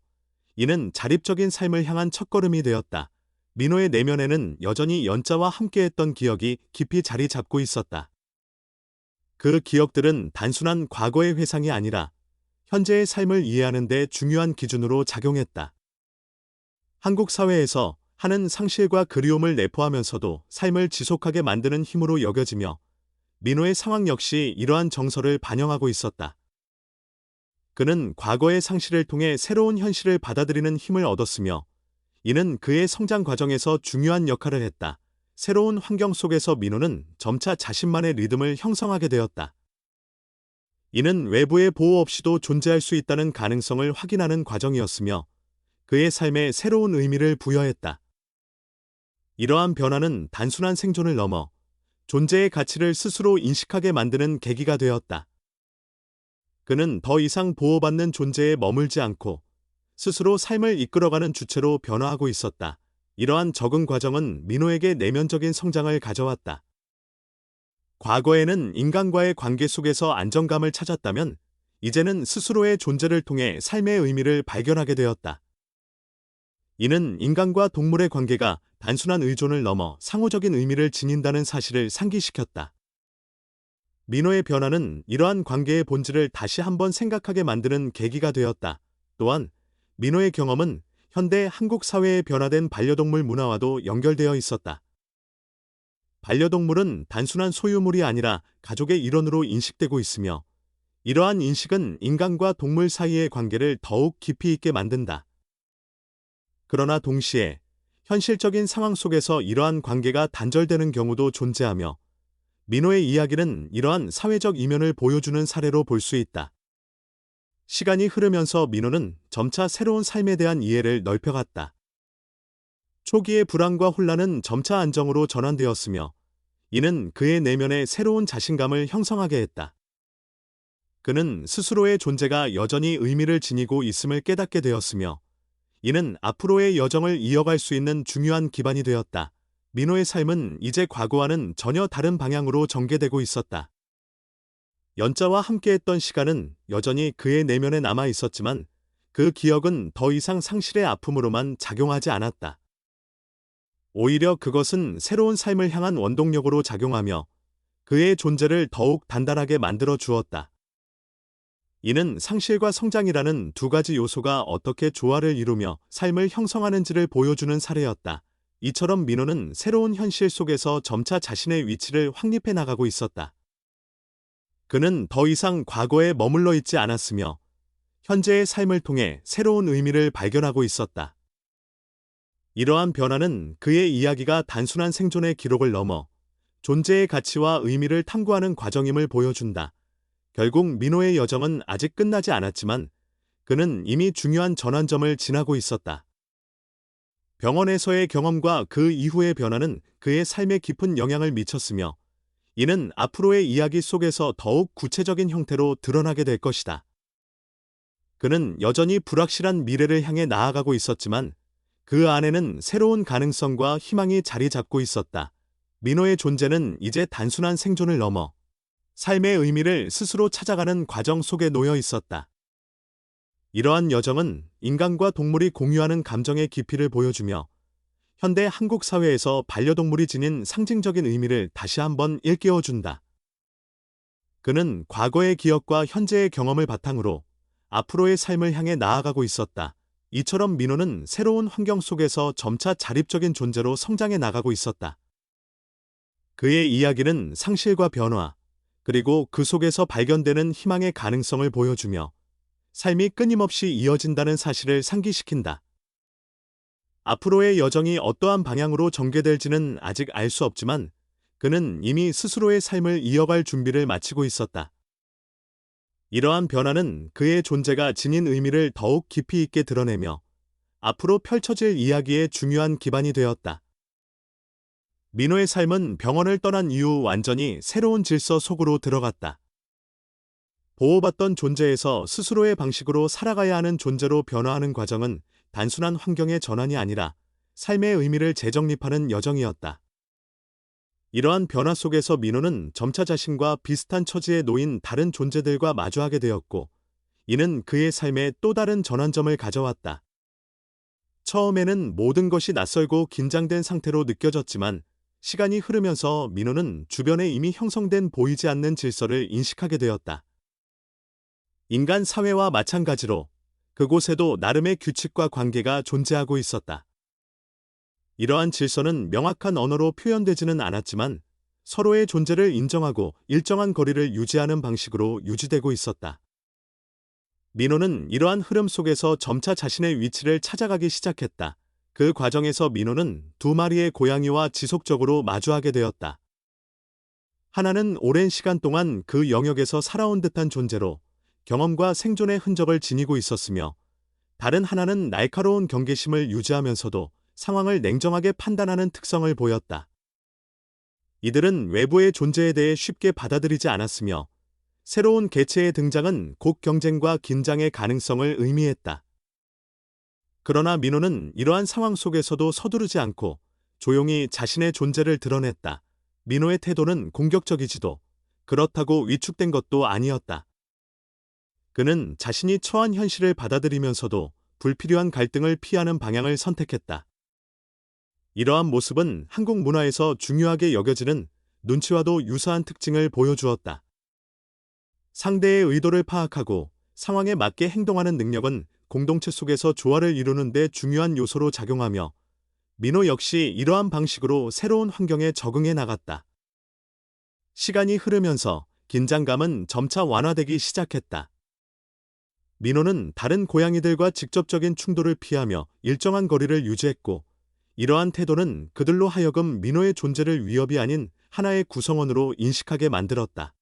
이는 자립적인 삶을 향한 첫걸음이 되었다. 민호의 내면에는 여전히 연자와 함께했던 기억이 깊이 자리 잡고 있었다. 그 기억들은 단순한 과거의 회상이 아니라 현재의 삶을 이해하는 데 중요한 기준으로 작용했다. 한국 사회에서 하는 상실과 그리움을 내포하면서도 삶을 지속하게 만드는 힘으로 여겨지며 민호의 상황 역시 이러한 정서를 반영하고 있었다. 그는 과거의 상실을 통해 새로운 현실을 받아들이는 힘을 얻었으며 이는 그의 성장 과정에서 중요한 역할을 했다. 새로운 환경 속에서 민호는 점차 자신만의 리듬을 형성하게 되었다. 이는 외부의 보호 없이도 존재할 수 있다는 가능성을 확인하는 과정이었으며 그의 삶에 새로운 의미를 부여했다. 이러한 변화는 단순한 생존을 넘어 존재의 가치를 스스로 인식하게 만드는 계기가 되었다. 그는 더 이상 보호받는 존재에 머물지 않고 스스로 삶을 이끌어가는 주체로 변화하고 있었다. 이러한 적응 과정은 민호에게 내면적인 성장을 가져왔다. 과거에는 인간과의 관계 속에서 안정감을 찾았다면 이제는 스스로의 존재를 통해 삶의 의미를 발견하게 되었다. 이는 인간과 동물의 관계가 단순한 의존을 넘어 상호적인 의미를 지닌다는 사실을 상기시켰다. 민호의 변화는 이러한 관계의 본질을 다시 한번 생각하게 만드는 계기가 되었다. 또한 민호의 경험은 현대 한국 사회의 변화된 반려동물 문화와도 연결되어 있었다. 반려동물은 단순한 소유물이 아니라 가족의 일원으로 인식되고 있으며 이러한 인식은 인간과 동물 사이의 관계를 더욱 깊이 있게 만든다. 그러나 동시에 현실적인 상황 속에서 이러한 관계가 단절되는 경우도 존재하며 민호의 이야기는 이러한 사회적 이면을 보여주는 사례로 볼 수 있다. 시간이 흐르면서 민호는 점차 새로운 삶에 대한 이해를 넓혀갔다. 초기의 불안과 혼란은 점차 안정으로 전환되었으며 이는 그의 내면에 새로운 자신감을 형성하게 했다. 그는 스스로의 존재가 여전히 의미를 지니고 있음을 깨닫게 되었으며 이는 앞으로의 여정을 이어갈 수 있는 중요한 기반이 되었다. 민호의 삶은 이제 과거와는 전혀 다른 방향으로 전개되고 있었다. 연자와 함께했던 시간은 여전히 그의 내면에 남아 있었지만 그 기억은 더 이상 상실의 아픔으로만 작용하지 않았다. 오히려 그것은 새로운 삶을 향한 원동력으로 작용하며 그의 존재를 더욱 단단하게 만들어 주었다. 이는 상실과 성장이라는 두 가지 요소가 어떻게 조화를 이루며 삶을 형성하는지를 보여주는 사례였다. 이처럼 민호는 새로운 현실 속에서 점차 자신의 위치를 확립해 나가고 있었다. 그는 더 이상 과거에 머물러 있지 않았으며 현재의 삶을 통해 새로운 의미를 발견하고 있었다. 이러한 변화는 그의 이야기가 단순한 생존의 기록을 넘어 존재의 가치와 의미를 탐구하는 과정임을 보여준다. 결국 민호의 여정은 아직 끝나지 않았지만 그는 이미 중요한 전환점을 지나고 있었다. 병원에서의 경험과 그 이후의 변화는 그의 삶에 깊은 영향을 미쳤으며 이는 앞으로의 이야기 속에서 더욱 구체적인 형태로 드러나게 될 것이다. 그는 여전히 불확실한 미래를 향해 나아가고 있었지만 그 안에는 새로운 가능성과 희망이 자리 잡고 있었다. 민호의 존재는 이제 단순한 생존을 넘어 삶의 의미를 스스로 찾아가는 과정 속에 놓여 있었다. 이러한 여정은 인간과 동물이 공유하는 감정의 깊이를 보여주며 현대 한국 사회에서 반려동물이 지닌 상징적인 의미를 다시 한번 일깨워준다. 그는 과거의 기억과 현재의 경험을 바탕으로 앞으로의 삶을 향해 나아가고 있었다. 이처럼 민호는 새로운 환경 속에서 점차 자립적인 존재로 성장해 나가고 있었다. 그의 이야기는 상실과 변화, 그리고 그 속에서 발견되는 희망의 가능성을 보여주며 삶이 끊임없이 이어진다는 사실을 상기시킨다. 앞으로의 여정이 어떠한 방향으로 전개될지는 아직 알 수 없지만 그는 이미 스스로의 삶을 이어갈 준비를 마치고 있었다. 이러한 변화는 그의 존재가 지닌 의미를 더욱 깊이 있게 드러내며 앞으로 펼쳐질 이야기의 중요한 기반이 되었다. 민호의 삶은 병원을 떠난 이후 완전히 새로운 질서 속으로 들어갔다. 보호받던 존재에서 스스로의 방식으로 살아가야 하는 존재로 변화하는 과정은 단순한 환경의 전환이 아니라 삶의 의미를 재정립하는 여정이었다. 이러한 변화 속에서 민호는 점차 자신과 비슷한 처지에 놓인 다른 존재들과 마주하게 되었고, 이는 그의 삶에 또 다른 전환점을 가져왔다. 처음에는 모든 것이 낯설고 긴장된 상태로 느껴졌지만, 시간이 흐르면서 민호는 주변에 이미 형성된 보이지 않는 질서를 인식하게 되었다. 인간 사회와 마찬가지로 그곳에도 나름의 규칙과 관계가 존재하고 있었다. 이러한 질서는 명확한 언어로 표현되지는 않았지만 서로의 존재를 인정하고 일정한 거리를 유지하는 방식으로 유지되고 있었다. 민호는 이러한 흐름 속에서 점차 자신의 위치를 찾아가기 시작했다. 그 과정에서 민호는 두 마리의 고양이와 지속적으로 마주하게 되었다. 하나는 오랜 시간 동안 그 영역에서 살아온 듯한 존재로 경험과 생존의 흔적을 지니고 있었으며, 다른 하나는 날카로운 경계심을 유지하면서도 상황을 냉정하게 판단하는 특성을 보였다. 이들은 외부의 존재에 대해 쉽게 받아들이지 않았으며, 새로운 개체의 등장은 곧 경쟁과 긴장의 가능성을 의미했다. 그러나 민호는 이러한 상황 속에서도 서두르지 않고 조용히 자신의 존재를 드러냈다. 민호의 태도는 공격적이지도 그렇다고 위축된 것도 아니었다. 그는 자신이 처한 현실을 받아들이면서도 불필요한 갈등을 피하는 방향을 선택했다. 이러한 모습은 한국 문화에서 중요하게 여겨지는 눈치와도 유사한 특징을 보여주었다. 상대의 의도를 파악하고 상황에 맞게 행동하는 능력은 공동체 속에서 조화를 이루는 데 중요한 요소로 작용하며, 민호 역시 이러한 방식으로 새로운 환경에 적응해 나갔다. 시간이 흐르면서 긴장감은 점차 완화되기 시작했다. 민호는 다른 고양이들과 직접적인 충돌을 피하며 일정한 거리를 유지했고, 이러한 태도는 그들로 하여금 민호의 존재를 위협이 아닌 하나의 구성원으로 인식하게 만들었다.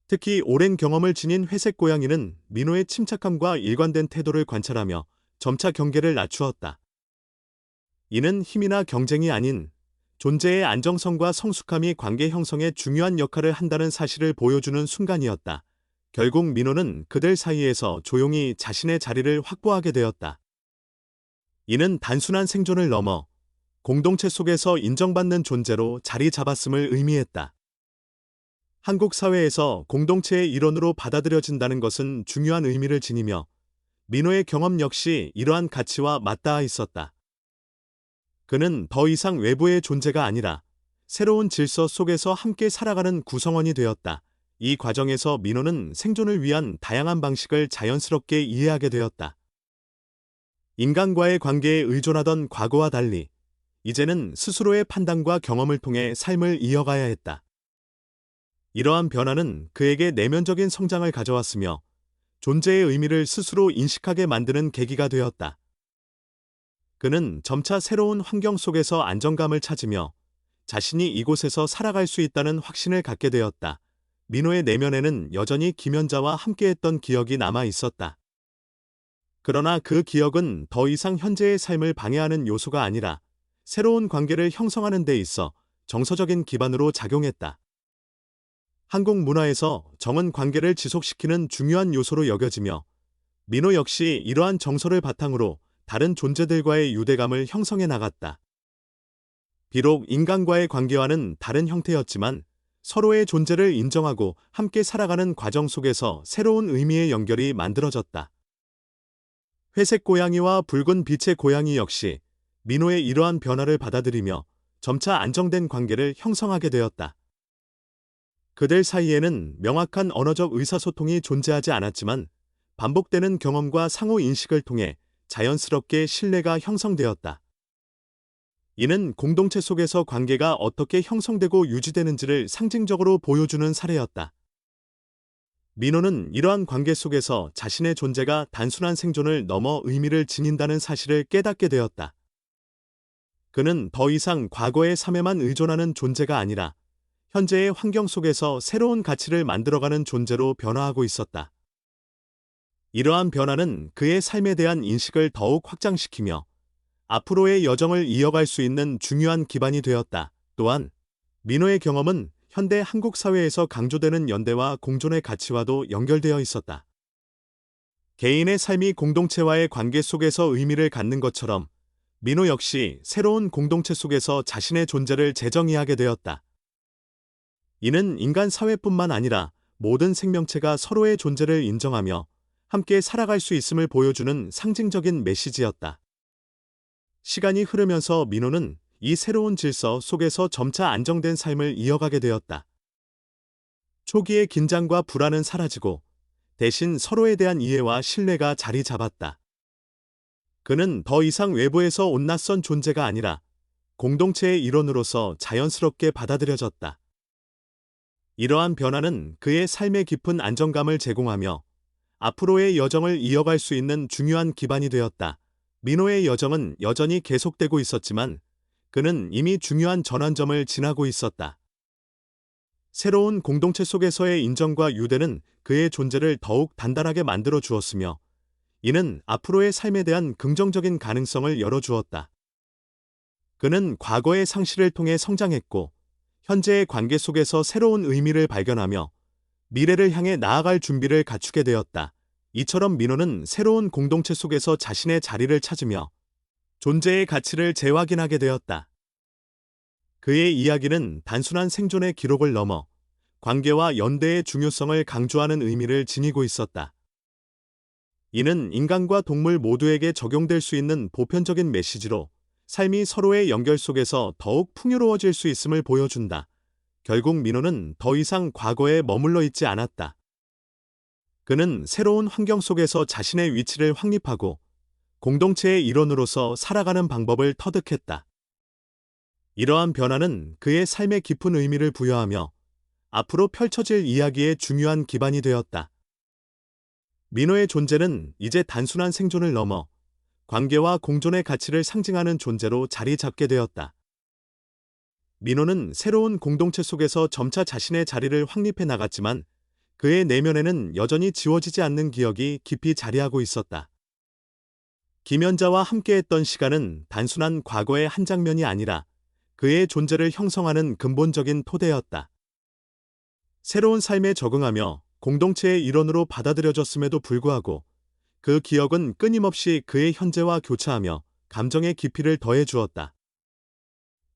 특히 오랜 경험을 지닌 회색 고양이는 민호의 침착함과 일관된 태도를 관찰하며 점차 경계를 낮추었다. 이는 힘이나 경쟁이 아닌 존재의 안정성과 성숙함이 관계 형성에 중요한 역할을 한다는 사실을 보여주는 순간이었다. 결국 민호는 그들 사이에서 조용히 자신의 자리를 확보하게 되었다. 이는 단순한 생존을 넘어 공동체 속에서 인정받는 존재로 자리 잡았음을 의미했다. 한국 사회에서 공동체의 일원으로 받아들여진다는 것은 중요한 의미를 지니며, 민호의 경험 역시 이러한 가치와 맞닿아 있었다. 그는 더 이상 외부의 존재가 아니라 새로운 질서 속에서 함께 살아가는 구성원이 되었다. 이 과정에서 민호는 생존을 위한 다양한 방식을 자연스럽게 이해하게 되었다. 인간과의 관계에 의존하던 과거와 달리 이제는 스스로의 판단과 경험을 통해 삶을 이어가야 했다. 이러한 변화는 그에게 내면적인 성장을 가져왔으며, 존재의 의미를 스스로 인식하게 만드는 계기가 되었다. 그는 점차 새로운 환경 속에서 안정감을 찾으며 자신이 이곳에서 살아갈 수 있다는 확신을 갖게 되었다. 민호의 내면에는 여전히 김연자와 함께했던 기억이 남아 있었다. 그러나 그 기억은 더 이상 현재의 삶을 방해하는 요소가 아니라 새로운 관계를 형성하는 데 있어 정서적인 기반으로 작용했다. 한국 문화에서 정은 관계를 지속시키는 중요한 요소로 여겨지며, 민호 역시 이러한 정서를 바탕으로 다른 존재들과의 유대감을 형성해 나갔다. 비록 인간과의 관계와는 다른 형태였지만 서로의 존재를 인정하고 함께 살아가는 과정 속에서 새로운 의미의 연결이 만들어졌다. 회색 고양이와 붉은 빛의 고양이 역시 민호의 이러한 변화를 받아들이며 점차 안정된 관계를 형성하게 되었다. 그들 사이에는 명확한 언어적 의사소통이 존재하지 않았지만 반복되는 경험과 상호 인식을 통해 자연스럽게 신뢰가 형성되었다. 이는 공동체 속에서 관계가 어떻게 형성되고 유지되는지를 상징적으로 보여주는 사례였다. 민호는 이러한 관계 속에서 자신의 존재가 단순한 생존을 넘어 의미를 지닌다는 사실을 깨닫게 되었다. 그는 더 이상 과거의 삶에만 의존하는 존재가 아니라 현재의 환경 속에서 새로운 가치를 만들어가는 존재로 변화하고 있었다. 이러한 변화는 그의 삶에 대한 인식을 더욱 확장시키며 앞으로의 여정을 이어갈 수 있는 중요한 기반이 되었다. 또한 민호의 경험은 현대 한국 사회에서 강조되는 연대와 공존의 가치와도 연결되어 있었다. 개인의 삶이 공동체와의 관계 속에서 의미를 갖는 것처럼 민호 역시 새로운 공동체 속에서 자신의 존재를 재정의하게 되었다. 이는 인간 사회뿐만 아니라 모든 생명체가 서로의 존재를 인정하며 함께 살아갈 수 있음을 보여주는 상징적인 메시지였다. 시간이 흐르면서 민호는 이 새로운 질서 속에서 점차 안정된 삶을 이어가게 되었다. 초기의 긴장과 불안은 사라지고 대신 서로에 대한 이해와 신뢰가 자리 잡았다. 그는 더 이상 외부에서 온 낯선 존재가 아니라 공동체의 일원으로서 자연스럽게 받아들여졌다. 이러한 변화는 그의 삶에 깊은 안정감을 제공하며 앞으로의 여정을 이어갈 수 있는 중요한 기반이 되었다. 민호의 여정은 여전히 계속되고 있었지만 그는 이미 중요한 전환점을 지나고 있었다. 새로운 공동체 속에서의 인정과 유대는 그의 존재를 더욱 단단하게 만들어 주었으며 이는 앞으로의 삶에 대한 긍정적인 가능성을 열어주었다. 그는 과거의 상실을 통해 성장했고 현재의 관계 속에서 새로운 의미를 발견하며 미래를 향해 나아갈 준비를 갖추게 되었다. 이처럼 민호는 새로운 공동체 속에서 자신의 자리를 찾으며 존재의 가치를 재확인하게 되었다. 그의 이야기는 단순한 생존의 기록을 넘어 관계와 연대의 중요성을 강조하는 의미를 지니고 있었다. 이는 인간과 동물 모두에게 적용될 수 있는 보편적인 메시지로 삶이 서로의 연결 속에서 더욱 풍요로워질 수 있음을 보여준다. 결국 민호는 더 이상 과거에 머물러 있지 않았다. 그는 새로운 환경 속에서 자신의 위치를 확립하고 공동체의 일원으로서 살아가는 방법을 터득했다. 이러한 변화는 그의 삶에 깊은 의미를 부여하며 앞으로 펼쳐질 이야기의 중요한 기반이 되었다. 민호의 존재는 이제 단순한 생존을 넘어 관계와 공존의 가치를 상징하는 존재로 자리 잡게 되었다. 민호는 새로운 공동체 속에서 점차 자신의 자리를 확립해 나갔지만 그의 내면에는 여전히 지워지지 않는 기억이 깊이 자리하고 있었다. 김연자와 함께했던 시간은 단순한 과거의 한 장면이 아니라 그의 존재를 형성하는 근본적인 토대였다. 새로운 삶에 적응하며 공동체의 일원으로 받아들여졌음에도 불구하고 그 기억은 끊임없이 그의 현재와 교차하며 감정의 깊이를 더해 주었다.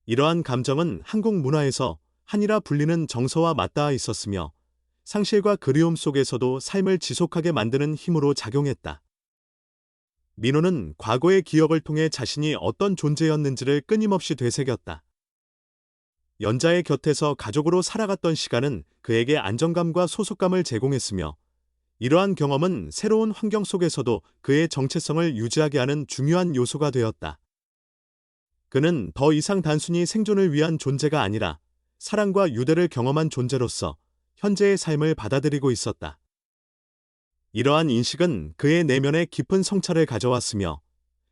이러한 감정은 한국 문화에서 한이라 불리는 정서와 맞닿아 있었으며 상실과 그리움 속에서도 삶을 지속하게 만드는 힘으로 작용했다. 민호는 과거의 기억을 통해 자신이 어떤 존재였는지를 끊임없이 되새겼다. 연자의 곁에서 가족으로 살아갔던 시간은 그에게 안정감과 소속감을 제공했으며 이러한 경험은 새로운 환경 속에서도 그의 정체성을 유지하게 하는 중요한 요소가 되었다. 그는 더 이상 단순히 생존을 위한 존재가 아니라 사랑과 유대를 경험한 존재로서 현재의 삶을 받아들이고 있었다. 이러한 인식은 그의 내면에 깊은 성찰을 가져왔으며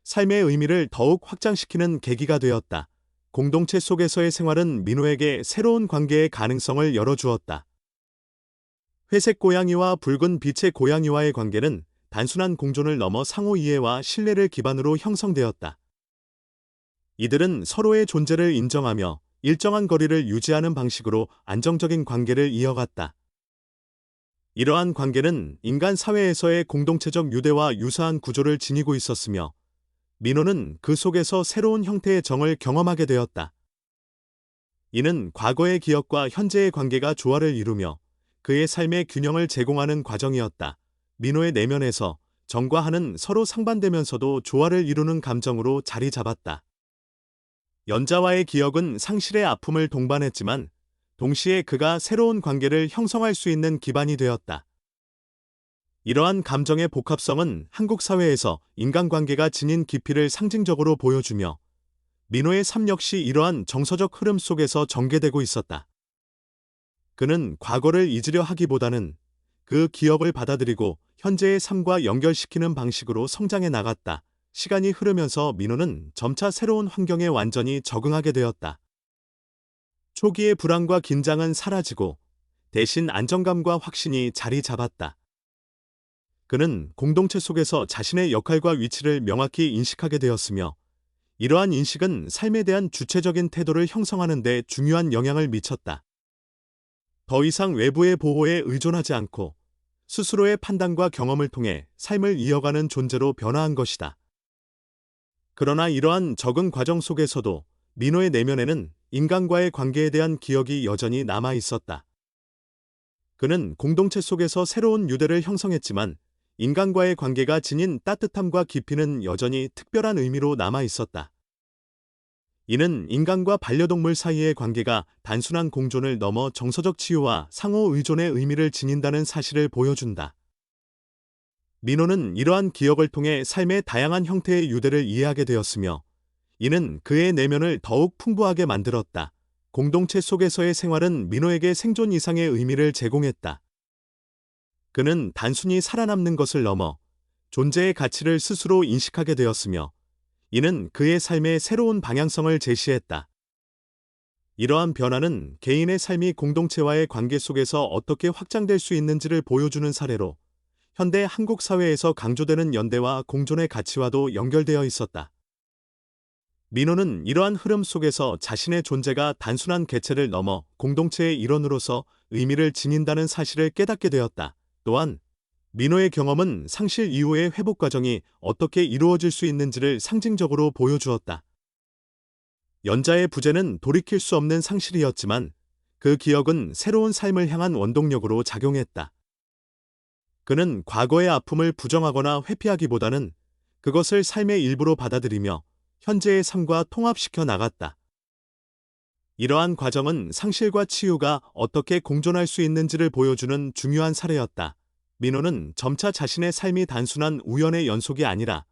삶의 의미를 더욱 확장시키는 계기가 되었다. 공동체 속에서의 생활은 민호에게 새로운 관계의 가능성을 열어주었다. 회색 고양이와 붉은 빛의 고양이와의 관계는 단순한 공존을 넘어 상호 이해와 신뢰를 기반으로 형성되었다. 이들은 서로의 존재를 인정하며 일정한 거리를 유지하는 방식으로 안정적인 관계를 이어갔다. 이러한 관계는 인간 사회에서의 공동체적 유대와 유사한 구조를 지니고 있었으며 민호는 그 속에서 새로운 형태의 정을 경험하게 되었다. 이는 과거의 기억과 현재의 관계가 조화를 이루며 그의 삶의 균형을 제공하는 과정이었다. 민호의 내면에서 정과 한은 서로 상반되면서도 조화를 이루는 감정으로 자리 잡았다. 연자와의 기억은 상실의 아픔을 동반했지만 동시에 그가 새로운 관계를 형성할 수 있는 기반이 되었다. 이러한 감정의 복합성은 한국 사회에서 인간관계가 지닌 깊이를 상징적으로 보여주며 민호의 삶 역시 이러한 정서적 흐름 속에서 전개되고 있었다. 그는 과거를 잊으려 하기보다는 그 기억을 받아들이고 현재의 삶과 연결시키는 방식으로 성장해 나갔다. 시간이 흐르면서 민호는 점차 새로운 환경에 완전히 적응하게 되었다. 초기의 불안과 긴장은 사라지고 대신 안정감과 확신이 자리 잡았다. 그는 공동체 속에서 자신의 역할과 위치를 명확히 인식하게 되었으며 이러한 인식은 삶에 대한 주체적인 태도를 형성하는 데 중요한 영향을 미쳤다. 더 이상 외부의 보호에 의존하지 않고 스스로의 판단과 경험을 통해 삶을 이어가는 존재로 변화한 것이다. 그러나 이러한 적응 과정 속에서도 민호의 내면에는 인간과의 관계에 대한 기억이 여전히 남아 있었다. 그는 공동체 속에서 새로운 유대를 형성했지만 인간과의 관계가 지닌 따뜻함과 깊이는 여전히 특별한 의미로 남아 있었다. 이는 인간과 반려동물 사이의 관계가 단순한 공존을 넘어 정서적 치유와 상호 의존의 의미를 지닌다는 사실을 보여준다. 민호는 이러한 기억을 통해 삶의 다양한 형태의 유대를 이해하게 되었으며, 이는 그의 내면을 더욱 풍부하게 만들었다. 공동체 속에서의 생활은 민호에게 생존 이상의 의미를 제공했다. 그는 단순히 살아남는 것을 넘어 존재의 가치를 스스로 인식하게 되었으며, 이는 그의 삶의 새로운 방향성을 제시했다. 이러한 변화는 개인의 삶이 공동체와의 관계 속에서 어떻게 확장될 수 있는지를 보여주는 사례로, 현대 한국 사회에서 강조되는 연대와 공존의 가치와도 연결되어 있었다. 민호는 이러한 흐름 속에서 자신의 존재가 단순한 개체를 넘어 공동체의 일원으로서 의미를 지닌다는 사실을 깨닫게 되었다. 또한 민호의 경험은 상실 이후의 회복 과정이 어떻게 이루어질 수 있는지를 상징적으로 보여주었다. 연자의 부재는 돌이킬 수 없는 상실이었지만 그 기억은 새로운 삶을 향한 원동력으로 작용했다. 그는 과거의 아픔을 부정하거나 회피하기보다는 그것을 삶의 일부로 받아들이며 현재의 삶과 통합시켜 나갔다. 이러한 과정은 상실과 치유가 어떻게 공존할 수 있는지를 보여주는 중요한 사례였다. 민호는 점차 자신의 삶이 단순한 우연의 연속이 아니라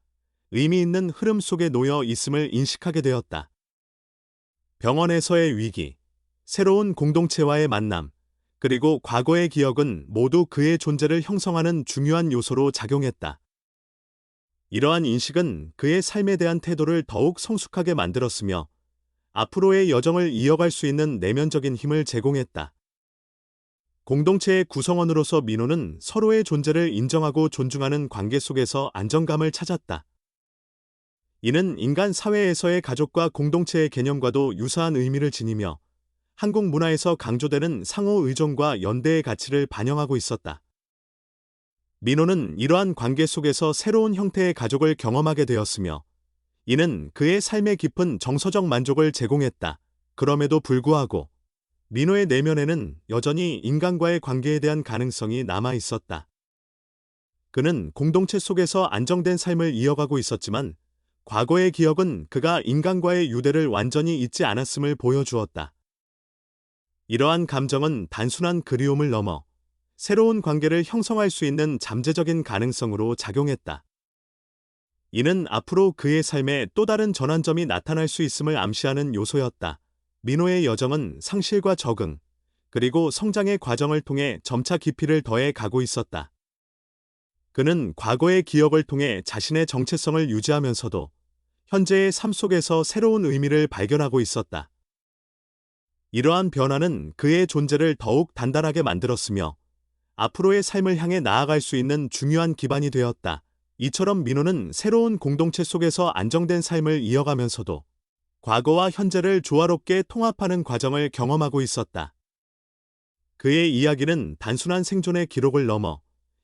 의미 있는 흐름 속에 놓여 있음을 인식하게 되었다. 병원에서의 위기, 새로운 공동체와의 만남, 그리고 과거의 기억은 모두 그의 존재를 형성하는 중요한 요소로 작용했다. 이러한 인식은 그의 삶에 대한 태도를 더욱 성숙하게 만들었으며, 앞으로의 여정을 이어갈 수 있는 내면적인 힘을 제공했다. 공동체의 구성원으로서 민호는 서로의 존재를 인정하고 존중하는 관계 속에서 안정감을 찾았다. 이는 인간 사회에서의 가족과 공동체의 개념과도 유사한 의미를 지니며, 한국 문화에서 강조되는 상호 의존과 연대의 가치를 반영하고 있었다. 민호는 이러한 관계 속에서 새로운 형태의 가족을 경험하게 되었으며, 이는 그의 삶에 깊은 정서적 만족을 제공했다. 그럼에도 불구하고 민호의 내면에는 여전히 인간과의 관계에 대한 가능성이 남아 있었다. 그는 공동체 속에서 안정된 삶을 이어가고 있었지만, 과거의 기억은 그가 인간과의 유대를 완전히 잊지 않았음을 보여주었다. 이러한 감정은 단순한 그리움을 넘어 새로운 관계를 형성할 수 있는 잠재적인 가능성으로 작용했다. 이는 앞으로 그의 삶에 또 다른 전환점이 나타날 수 있음을 암시하는 요소였다. 민호의 여정은 상실과 적응, 그리고 성장의 과정을 통해 점차 깊이를 더해 가고 있었다. 그는 과거의 기억을 통해 자신의 정체성을 유지하면서도 현재의 삶 속에서 새로운 의미를 발견하고 있었다. 이러한 변화는 그의 존재를 더욱 단단하게 만들었으며, 앞으로의 삶을 향해 나아갈 수 있는 중요한 기반이 되었다. 이처럼 민호는 새로운 공동체 속에서 안정된 삶을 이어가면서도 과거와 현재를 조화롭게 통합하는 과정을 경험하고 있었다. 그의 이야기는 단순한 생존의 기록을 넘어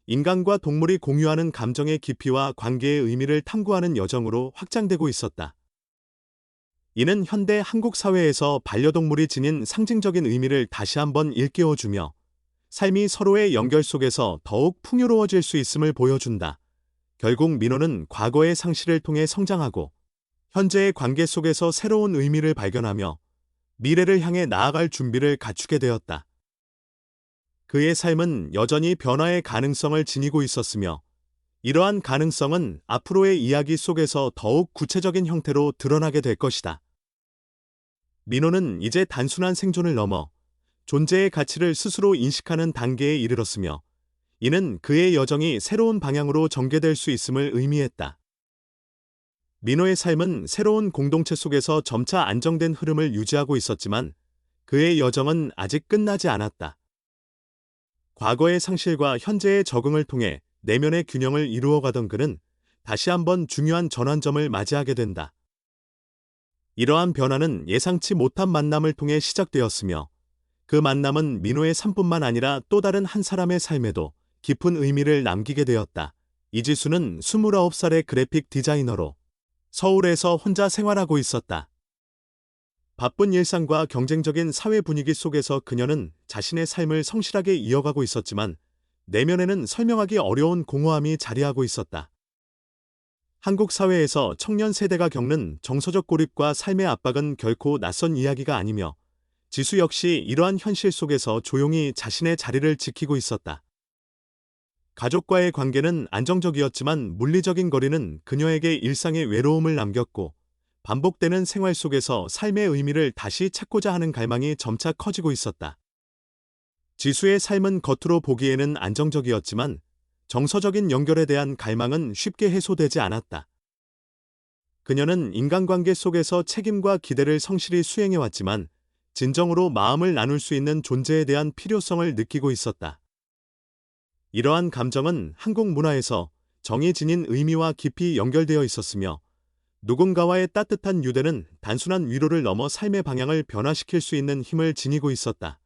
인간과 동물이 공유하는 감정의 깊이와 관계의 의미를 탐구하는 여정으로 확장되고 있었다. 이는 현대 한국 사회에서 반려동물이 지닌 상징적인 의미를 다시 한번 일깨워주며, 삶이 서로의 연결 속에서 더욱 풍요로워질 수 있음을 보여준다. 결국 민호는 과거의 상실을 통해 성장하고 현재의 관계 속에서 새로운 의미를 발견하며 미래를 향해 나아갈 준비를 갖추게 되었다. 그의 삶은 여전히 변화의 가능성을 지니고 있었으며, 이러한 가능성은 앞으로의 이야기 속에서 더욱 구체적인 형태로 드러나게 될 것이다. 민호는 이제 단순한 생존을 넘어 존재의 가치를 스스로 인식하는 단계에 이르렀으며, 이는 그의 여정이 새로운 방향으로 전개될 수 있음을 의미했다. 민호의 삶은 새로운 공동체 속에서 점차 안정된 흐름을 유지하고 있었지만, 그의 여정은 아직 끝나지 않았다. 과거의 상실과 현재의 적응을 통해 내면의 균형을 이루어가던 그는 다시 한번 중요한 전환점을 맞이하게 된다. 이러한 변화는 예상치 못한 만남을 통해 시작되었으며, 그 만남은 민호의 삶뿐만 아니라 또 다른 한 사람의 삶에도 깊은 의미를 남기게 되었다. 이지수는 29살의 그래픽 디자이너로 서울에서 혼자 생활하고 있었다. 바쁜 일상과 경쟁적인 사회 분위기 속에서 그녀는 자신의 삶을 성실하게 이어가고 있었지만 내면에는 설명하기 어려운 공허함이 자리하고 있었다. 한국 사회에서 청년 세대가 겪는 정서적 고립과 삶의 압박은 결코 낯선 이야기가 아니며 지수 역시 이러한 현실 속에서 조용히 자신의 자리를 지키고 있었다. 가족과의 관계는 안정적이었지만 물리적인 거리는 그녀에게 일상의 외로움을 남겼고 반복되는 생활 속에서 삶의 의미를 다시 찾고자 하는 갈망이 점차 커지고 있었다. 지수의 삶은 겉으로 보기에는 안정적이었지만 정서적인 연결에 대한 갈망은 쉽게 해소되지 않았다. 그녀는 인간관계 속에서 책임과 기대를 성실히 수행해왔지만 진정으로 마음을 나눌 수 있는 존재에 대한 필요성을 느끼고 있었다. 이러한 감정은 한국 문화에서 정이 지닌 의미와 깊이 연결되어 있었으며 누군가와의 따뜻한 유대는 단순한 위로를 넘어 삶의 방향을 변화시킬 수 있는 힘을 지니고 있었다.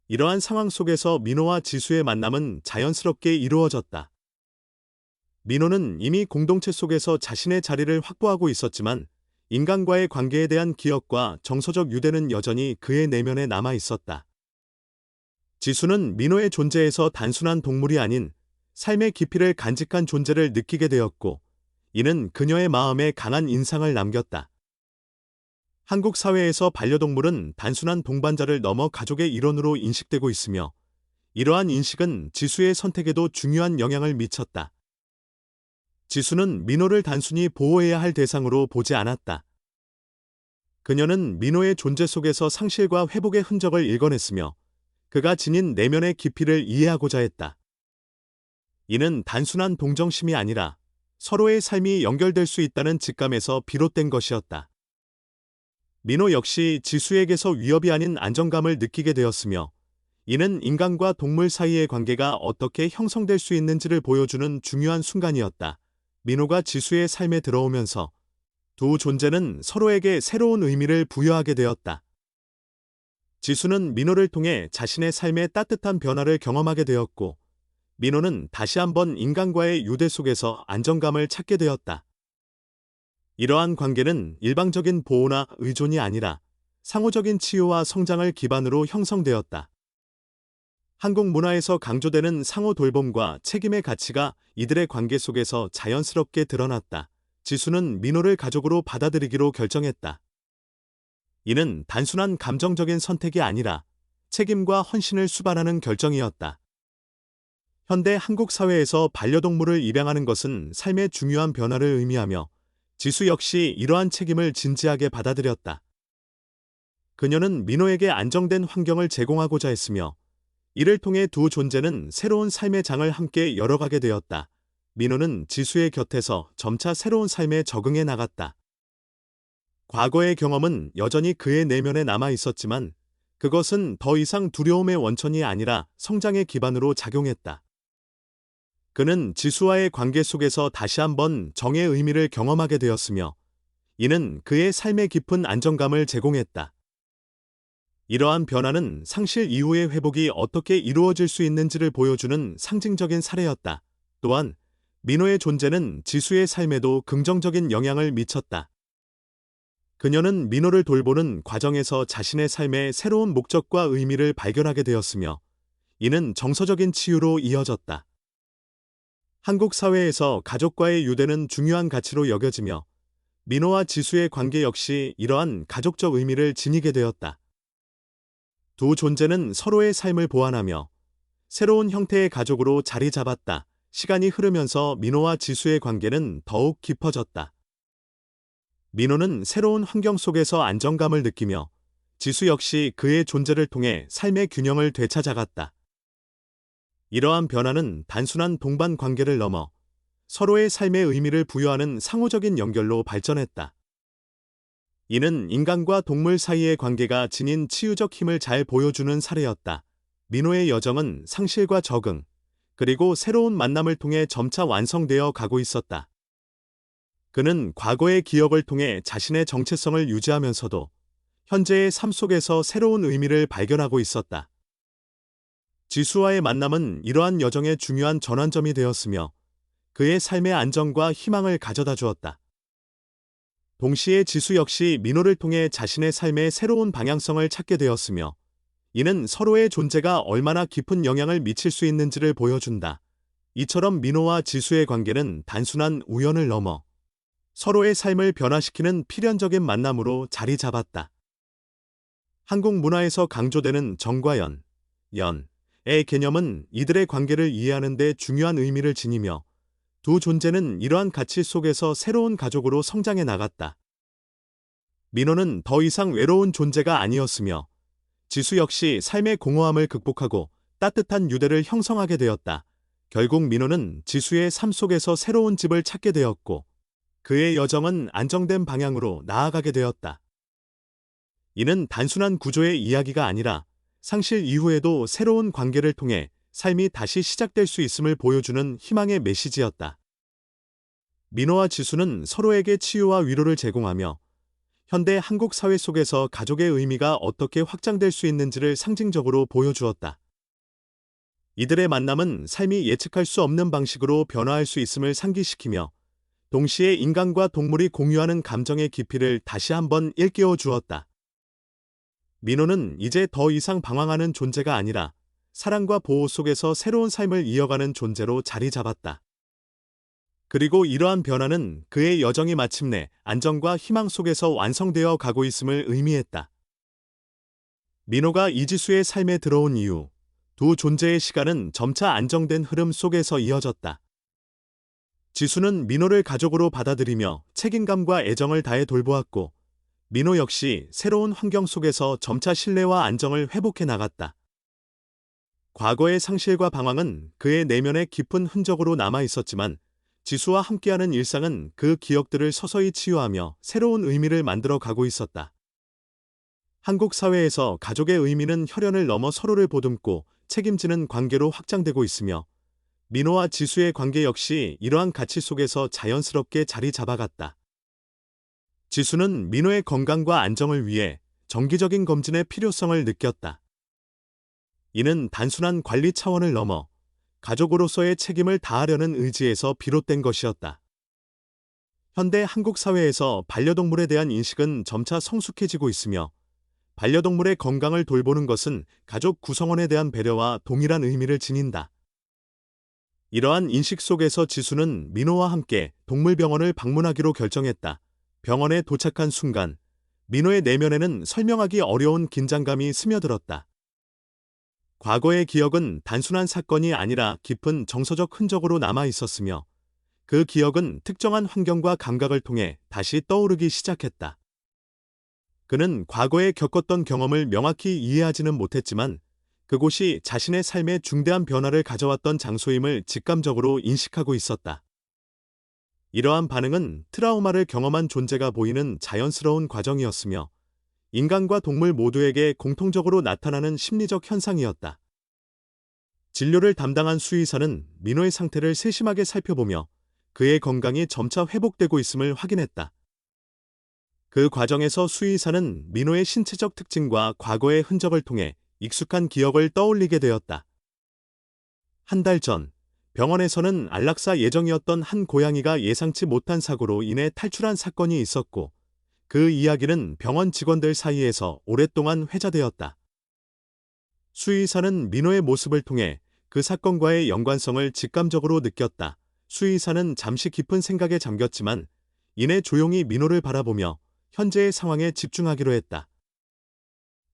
이러한 상황 속에서 민호와 지수의 만남은 자연스럽게 이루어졌다. 민호는 이미 공동체 속에서 자신의 자리를 확보하고 있었지만 인간과의 관계에 대한 기억과 정서적 유대는 여전히 그의 내면에 남아 있었다. 지수는 민호의 존재에서 단순한 동물이 아닌 삶의 깊이를 간직한 존재를 느끼게 되었고, 이는 그녀의 마음에 강한 인상을 남겼다. 한국 사회에서 반려동물은 단순한 동반자를 넘어 가족의 일원으로 인식되고 있으며, 이러한 인식은 지수의 선택에도 중요한 영향을 미쳤다. 지수는 민호를 단순히 보호해야 할 대상으로 보지 않았다. 그녀는 민호의 존재 속에서 상실과 회복의 흔적을 읽어냈으며, 그가 지닌 내면의 깊이를 이해하고자 했다. 이는 단순한 동정심이 아니라 서로의 삶이 연결될 수 있다는 직감에서 비롯된 것이었다. 민호 역시 지수에게서 위협이 아닌 안정감을 느끼게 되었으며, 이는 인간과 동물 사이의 관계가 어떻게 형성될 수 있는지를 보여주는 중요한 순간이었다. 민호가 지수의 삶에 들어오면서 두 존재는 서로에게 새로운 의미를 부여하게 되었다. 지수는 민호를 통해 자신의 삶의 따뜻한 변화를 경험하게 되었고, 민호는 다시 한번 인간과의 유대 속에서 안정감을 찾게 되었다. 이러한 관계는 일방적인 보호나 의존이 아니라 상호적인 치유와 성장을 기반으로 형성되었다. 한국 문화에서 강조되는 상호 돌봄과 책임의 가치가 이들의 관계 속에서 자연스럽게 드러났다. 지수는 민호를 가족으로 받아들이기로 결정했다. 이는 단순한 감정적인 선택이 아니라 책임과 헌신을 수반하는 결정이었다. 현대 한국 사회에서 반려동물을 입양하는 것은 삶의 중요한 변화를 의미하며 지수 역시 이러한 책임을 진지하게 받아들였다. 그녀는 민호에게 안정된 환경을 제공하고자 했으며 이를 통해 두 존재는 새로운 삶의 장을 함께 열어가게 되었다. 민호는 지수의 곁에서 점차 새로운 삶에 적응해 나갔다. 과거의 경험은 여전히 그의 내면에 남아 있었지만 그것은 더 이상 두려움의 원천이 아니라 성장의 기반으로 작용했다. 그는 지수와의 관계 속에서 다시 한번 정의 의미를 경험하게 되었으며 이는 그의 삶에 깊은 안정감을 제공했다. 이러한 변화는 상실 이후의 회복이 어떻게 이루어질 수 있는지를 보여주는 상징적인 사례였다. 또한 민호의 존재는 지수의 삶에도 긍정적인 영향을 미쳤다. 그녀는 민호를 돌보는 과정에서 자신의 삶의 새로운 목적과 의미를 발견하게 되었으며 이는 정서적인 치유로 이어졌다. 한국 사회에서 가족과의 유대는 중요한 가치로 여겨지며 민호와 지수의 관계 역시 이러한 가족적 의미를 지니게 되었다. 두 존재는 서로의 삶을 보완하며 새로운 형태의 가족으로 자리 잡았다. 시간이 흐르면서 민호와 지수의 관계는 더욱 깊어졌다. 민호는 새로운 환경 속에서 안정감을 느끼며 지수 역시 그의 존재를 통해 삶의 균형을 되찾아갔다. 이러한 변화는 단순한 동반 관계를 넘어 서로의 삶의 의미를 부여하는 상호적인 연결로 발전했다. 이는 인간과 동물 사이의 관계가 지닌 치유적 힘을 잘 보여주는 사례였다. 민호의 여정은 상실과 적응, 그리고 새로운 만남을 통해 점차 완성되어 가고 있었다. 그는 과거의 기억을 통해 자신의 정체성을 유지하면서도 현재의 삶 속에서 새로운 의미를 발견하고 있었다. 지수와의 만남은 이러한 여정의 중요한 전환점이 되었으며 그의 삶의 안정과 희망을 가져다 주었다. 동시에 지수 역시 민호를 통해 자신의 삶의 새로운 방향성을 찾게 되었으며, 이는 서로의 존재가 얼마나 깊은 영향을 미칠 수 있는지를 보여준다. 이처럼 민호와 지수의 관계는 단순한 우연을 넘어 서로의 삶을 변화시키는 필연적인 만남으로 자리 잡았다. 한국 문화에서 강조되는 정과 연, 연의 개념은 이들의 관계를 이해하는 데 중요한 의미를 지니며, 두 존재는 이러한 가치 속에서 새로운 가족으로 성장해 나갔다. 민호는 더 이상 외로운 존재가 아니었으며, 지수 역시 삶의 공허함을 극복하고 따뜻한 유대를 형성하게 되었다. 결국 민호는 지수의 삶 속에서 새로운 집을 찾게 되었고, 그의 여정은 안정된 방향으로 나아가게 되었다. 이는 단순한 구조의 이야기가 아니라 상실 이후에도 새로운 관계를 통해 삶이 다시 시작될 수 있음을 보여주는 희망의 메시지였다. 민호와 지수는 서로에게 치유와 위로를 제공하며, 현대 한국 사회 속에서 가족의 의미가 어떻게 확장될 수 있는지를 상징적으로 보여주었다. 이들의 만남은 삶이 예측할 수 없는 방식으로 변화할 수 있음을 상기시키며, 동시에 인간과 동물이 공유하는 감정의 깊이를 다시 한번 일깨워 주었다. 민호는 이제 더 이상 방황하는 존재가 아니라 사랑과 보호 속에서 새로운 삶을 이어가는 존재로 자리 잡았다. 그리고 이러한 변화는 그의 여정이 마침내 안정과 희망 속에서 완성되어 가고 있음을 의미했다. 민호가 이지수의 삶에 들어온 이후, 두 존재의 시간은 점차 안정된 흐름 속에서 이어졌다. 지수는 민호를 가족으로 받아들이며 책임감과 애정을 다해 돌보았고, 민호 역시 새로운 환경 속에서 점차 신뢰와 안정을 회복해 나갔다. 과거의 상실과 방황은 그의 내면에 깊은 흔적으로 남아 있었지만, 지수와 함께하는 일상은 그 기억들을 서서히 치유하며 새로운 의미를 만들어 가고 있었다. 한국 사회에서 가족의 의미는 혈연을 넘어 서로를 보듬고 책임지는 관계로 확장되고 있으며, 민호와 지수의 관계 역시 이러한 가치 속에서 자연스럽게 자리 잡아갔다. 지수는 민호의 건강과 안정을 위해 정기적인 검진의 필요성을 느꼈다. 이는 단순한 관리 차원을 넘어 가족으로서의 책임을 다하려는 의지에서 비롯된 것이었다. 현대 한국 사회에서 반려동물에 대한 인식은 점차 성숙해지고 있으며, 반려동물의 건강을 돌보는 것은 가족 구성원에 대한 배려와 동일한 의미를 지닌다. 이러한 인식 속에서 지수는 민호와 함께 동물병원을 방문하기로 결정했다. 병원에 도착한 순간, 민호의 내면에는 설명하기 어려운 긴장감이 스며들었다. 과거의 기억은 단순한 사건이 아니라 깊은 정서적 흔적으로 남아 있었으며, 그 기억은 특정한 환경과 감각을 통해 다시 떠오르기 시작했다. 그는 과거에 겪었던 경험을 명확히 이해하지는 못했지만, 그곳이 자신의 삶에 중대한 변화를 가져왔던 장소임을 직감적으로 인식하고 있었다. 이러한 반응은 트라우마를 경험한 존재가 보이는 자연스러운 과정이었으며, 인간과 동물 모두에게 공통적으로 나타나는 심리적 현상이었다. 진료를 담당한 수의사는 민호의 상태를 세심하게 살펴보며 그의 건강이 점차 회복되고 있음을 확인했다. 그 과정에서 수의사는 민호의 신체적 특징과 과거의 흔적을 통해 익숙한 기억을 떠올리게 되었다. 한 달 전, 병원에서는 안락사 예정이었던 한 고양이가 예상치 못한 사고로 인해 탈출한 사건이 있었고, 그 이야기는 병원 직원들 사이에서 오랫동안 회자되었다. 수의사는 민호의 모습을 통해 그 사건과의 연관성을 직감적으로 느꼈다. 수의사는 잠시 깊은 생각에 잠겼지만, 이내 조용히 민호를 바라보며 현재의 상황에 집중하기로 했다.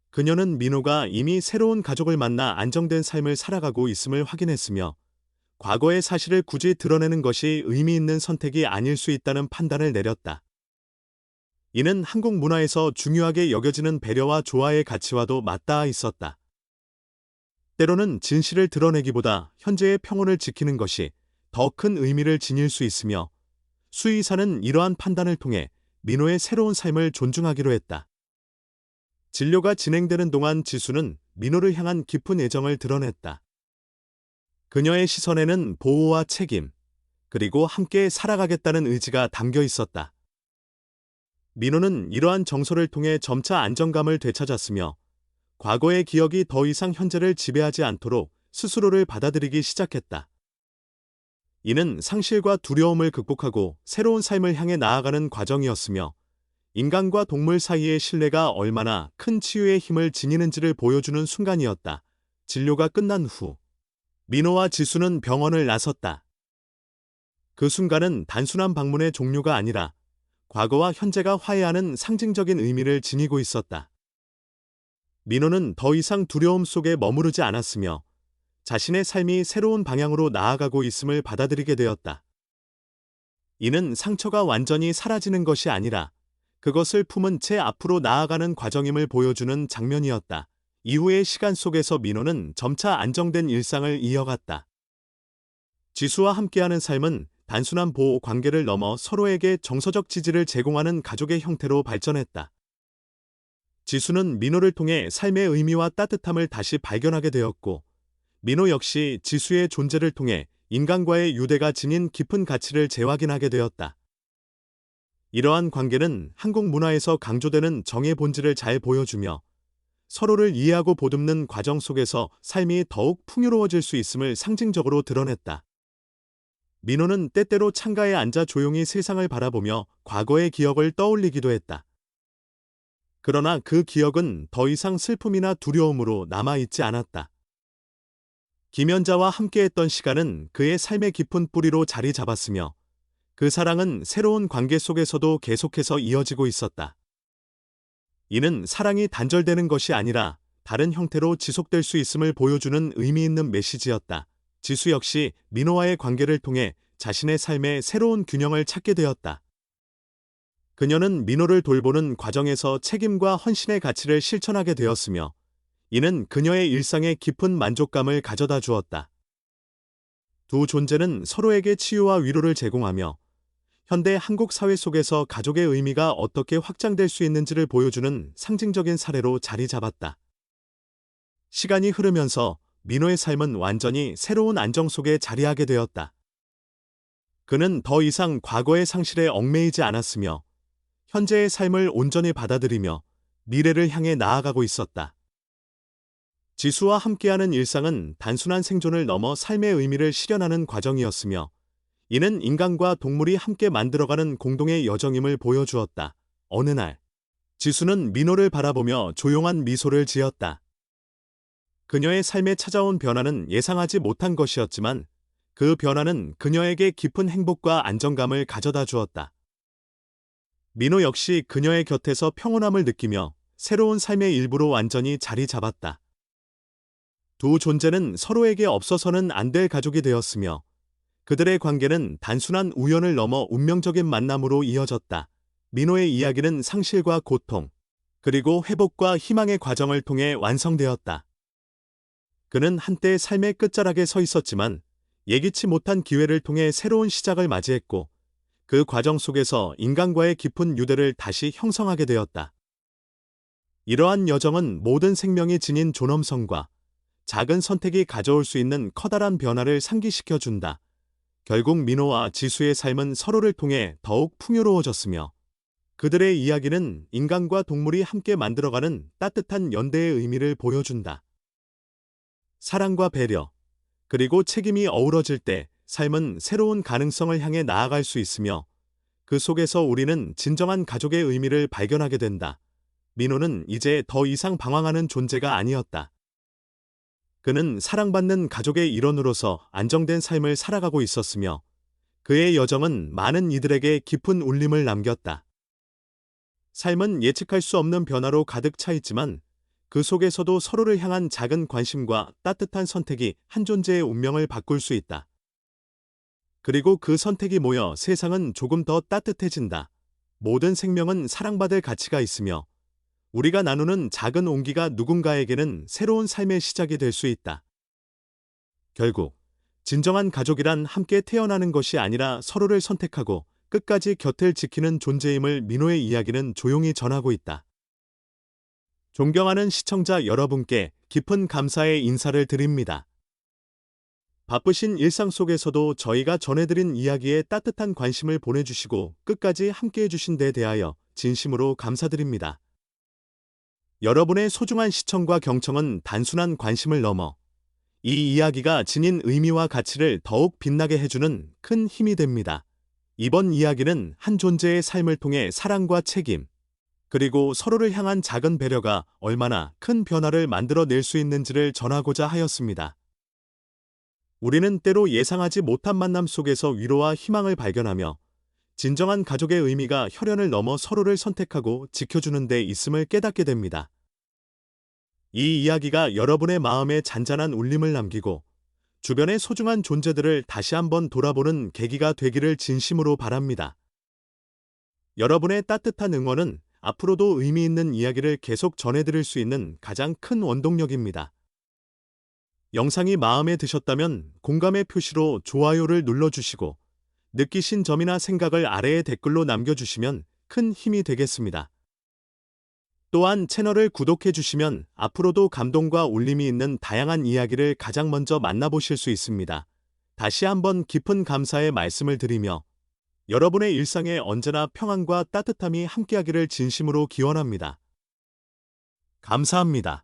그녀는 민호가 이미 새로운 가족을 만나 안정된 삶을 살아가고 있음을 확인했으며, 과거의 사실을 굳이 드러내는 것이 의미 있는 선택이 아닐 수 있다는 판단을 내렸다. 이는 한국 문화에서 중요하게 여겨지는 배려와 조화의 가치와도 맞닿아 있었다. 때로는 진실을 드러내기보다 현재의 평온을 지키는 것이 더 큰 의미를 지닐 수 있으며, 수의사는 이러한 판단을 통해 민호의 새로운 삶을 존중하기로 했다. 진료가 진행되는 동안 지수는 민호를 향한 깊은 애정을 드러냈다. 그녀의 시선에는 보호와 책임, 그리고 함께 살아가겠다는 의지가 담겨 있었다. 민호는 이러한 정서를 통해 점차 안정감을 되찾았으며, 과거의 기억이 더 이상 현재를 지배하지 않도록 스스로를 받아들이기 시작했다. 이는 상실과 두려움을 극복하고 새로운 삶을 향해 나아가는 과정이었으며, 인간과 동물 사이의 신뢰가 얼마나 큰 치유의 힘을 지니는지를 보여주는 순간이었다. 진료가 끝난 후 민호와 지수는 병원을 나섰다. 그 순간은 단순한 방문의 종료가 아니라 과거와 현재가 화해하는 상징적인 의미를 지니고 있었다. 민호는 더 이상 두려움 속에 머무르지 않았으며 자신의 삶이 새로운 방향으로 나아가고 있음을 받아들이게 되었다. 이는 상처가 완전히 사라지는 것이 아니라 그것을 품은 채 앞으로 나아가는 과정임을 보여주는 장면이었다. 이후의 시간 속에서 민호는 점차 안정된 일상을 이어갔다. 지수와 함께하는 삶은 단순한 보호 관계를 넘어 서로에게 정서적 지지를 제공하는 가족의 형태로 발전했다. 지수는 민호를 통해 삶의 의미와 따뜻함을 다시 발견하게 되었고, 민호 역시 지수의 존재를 통해 인간과의 유대가 지닌 깊은 가치를 재확인하게 되었다. 이러한 관계는 한국 문화에서 강조되는 정의 본질을 잘 보여주며 서로를 이해하고 보듬는 과정 속에서 삶이 더욱 풍요로워질 수 있음을 상징적으로 드러냈다. 민호는 때때로 창가에 앉아 조용히 세상을 바라보며 과거의 기억을 떠올리기도 했다. 그러나 그 기억은 더 이상 슬픔이나 두려움으로 남아있지 않았다. 김연자와 함께했던 시간은 그의 삶의 깊은 뿌리로 자리 잡았으며 그 사랑은 새로운 관계 속에서도 계속해서 이어지고 있었다. 이는 사랑이 단절되는 것이 아니라 다른 형태로 지속될 수 있음을 보여주는 의미 있는 메시지였다. 지수 역시 민호와의 관계를 통해 자신의 삶의 새로운 균형을 찾게 되었다. 그녀는 민호를 돌보는 과정에서 책임과 헌신의 가치를 실천하게 되었으며 이는 그녀의 일상에 깊은 만족감을 가져다 주었다. 두 존재는 서로에게 치유와 위로를 제공하며 현대 한국 사회 속에서 가족의 의미가 어떻게 확장될 수 있는지를 보여주는 상징적인 사례로 자리 잡았다. 시간이 흐르면서 민호의 삶은 완전히 새로운 안정 속에 자리하게 되었다. 그는 더 이상 과거의 상실에 얽매이지 않았으며 현재의 삶을 온전히 받아들이며 미래를 향해 나아가고 있었다. 지수와 함께하는 일상은 단순한 생존을 넘어 삶의 의미를 실현하는 과정이었으며 이는 인간과 동물이 함께 만들어가는 공동의 여정임을 보여주었다. 어느 날, 지수는 민호를 바라보며 조용한 미소를 지었다. 그녀의 삶에 찾아온 변화는 예상하지 못한 것이었지만 그 변화는 그녀에게 깊은 행복과 안정감을 가져다 주었다. 민호 역시 그녀의 곁에서 평온함을 느끼며 새로운 삶의 일부로 완전히 자리 잡았다. 두 존재는 서로에게 없어서는 안 될 가족이 되었으며 그들의 관계는 단순한 우연을 넘어 운명적인 만남으로 이어졌다. 민호의 이야기는 상실과 고통, 그리고 회복과 희망의 과정을 통해 완성되었다. 그는 한때 삶의 끝자락에 서 있었지만 예기치 못한 기회를 통해 새로운 시작을 맞이했고 그 과정 속에서 인간과의 깊은 유대를 다시 형성하게 되었다. 이러한 여정은 모든 생명이 지닌 존엄성과 작은 선택이 가져올 수 있는 커다란 변화를 상기시켜준다. 결국 민호와 지수의 삶은 서로를 통해 더욱 풍요로워졌으며 그들의 이야기는 인간과 동물이 함께 만들어가는 따뜻한 연대의 의미를 보여준다. 사랑과 배려, 그리고 책임이 어우러질 때 삶은 새로운 가능성을 향해 나아갈 수 있으며 그 속에서 우리는 진정한 가족의 의미를 발견하게 된다. 민호는 이제 더 이상 방황하는 존재가 아니었다. 그는 사랑받는 가족의 일원으로서 안정된 삶을 살아가고 있었으며 그의 여정은 많은 이들에게 깊은 울림을 남겼다. 삶은 예측할 수 없는 변화로 가득 차 있지만 그 속에서도 서로를 향한 작은 관심과 따뜻한 선택이 한 존재의 운명을 바꿀 수 있다. 그리고 그 선택이 모여 세상은 조금 더 따뜻해진다. 모든 생명은 사랑받을 가치가 있으며 우리가 나누는 작은 온기가 누군가에게는 새로운 삶의 시작이 될 수 있다. 결국 진정한 가족이란 함께 태어나는 것이 아니라 서로를 선택하고 끝까지 곁을 지키는 존재임을 민호의 이야기는 조용히 전하고 있다. 존경하는 시청자 여러분께 깊은 감사의 인사를 드립니다. 바쁘신 일상 속에서도 저희가 전해드린 이야기에 따뜻한 관심을 보내주시고 끝까지 함께해 주신 데 대하여 진심으로 감사드립니다. 여러분의 소중한 시청과 경청은 단순한 관심을 넘어 이 이야기가 지닌 의미와 가치를 더욱 빛나게 해주는 큰 힘이 됩니다. 이번 이야기는 한 존재의 삶을 통해 사랑과 책임, 그리고 서로를 향한 작은 배려가 얼마나 큰 변화를 만들어낼 수 있는지를 전하고자 하였습니다. 우리는 때로 예상하지 못한 만남 속에서 위로와 희망을 발견하며 진정한 가족의 의미가 혈연을 넘어 서로를 선택하고 지켜주는 데 있음을 깨닫게 됩니다. 이 이야기가 여러분의 마음에 잔잔한 울림을 남기고 주변의 소중한 존재들을 다시 한번 돌아보는 계기가 되기를 진심으로 바랍니다. 여러분의 따뜻한 응원은 앞으로도 의미 있는 이야기를 계속 전해드릴 수 있는 가장 큰 원동력입니다. 영상이 마음에 드셨다면 공감의 표시로 좋아요를 눌러주시고 느끼신 점이나 생각을 아래에 댓글로 남겨주시면 큰 힘이 되겠습니다. 또한 채널을 구독해주시면 앞으로도 감동과 울림이 있는 다양한 이야기를 가장 먼저 만나보실 수 있습니다. 다시 한번 깊은 감사의 말씀을 드리며 여러분의 일상에 언제나 평안과 따뜻함이 함께하기를 진심으로 기원합니다. 감사합니다.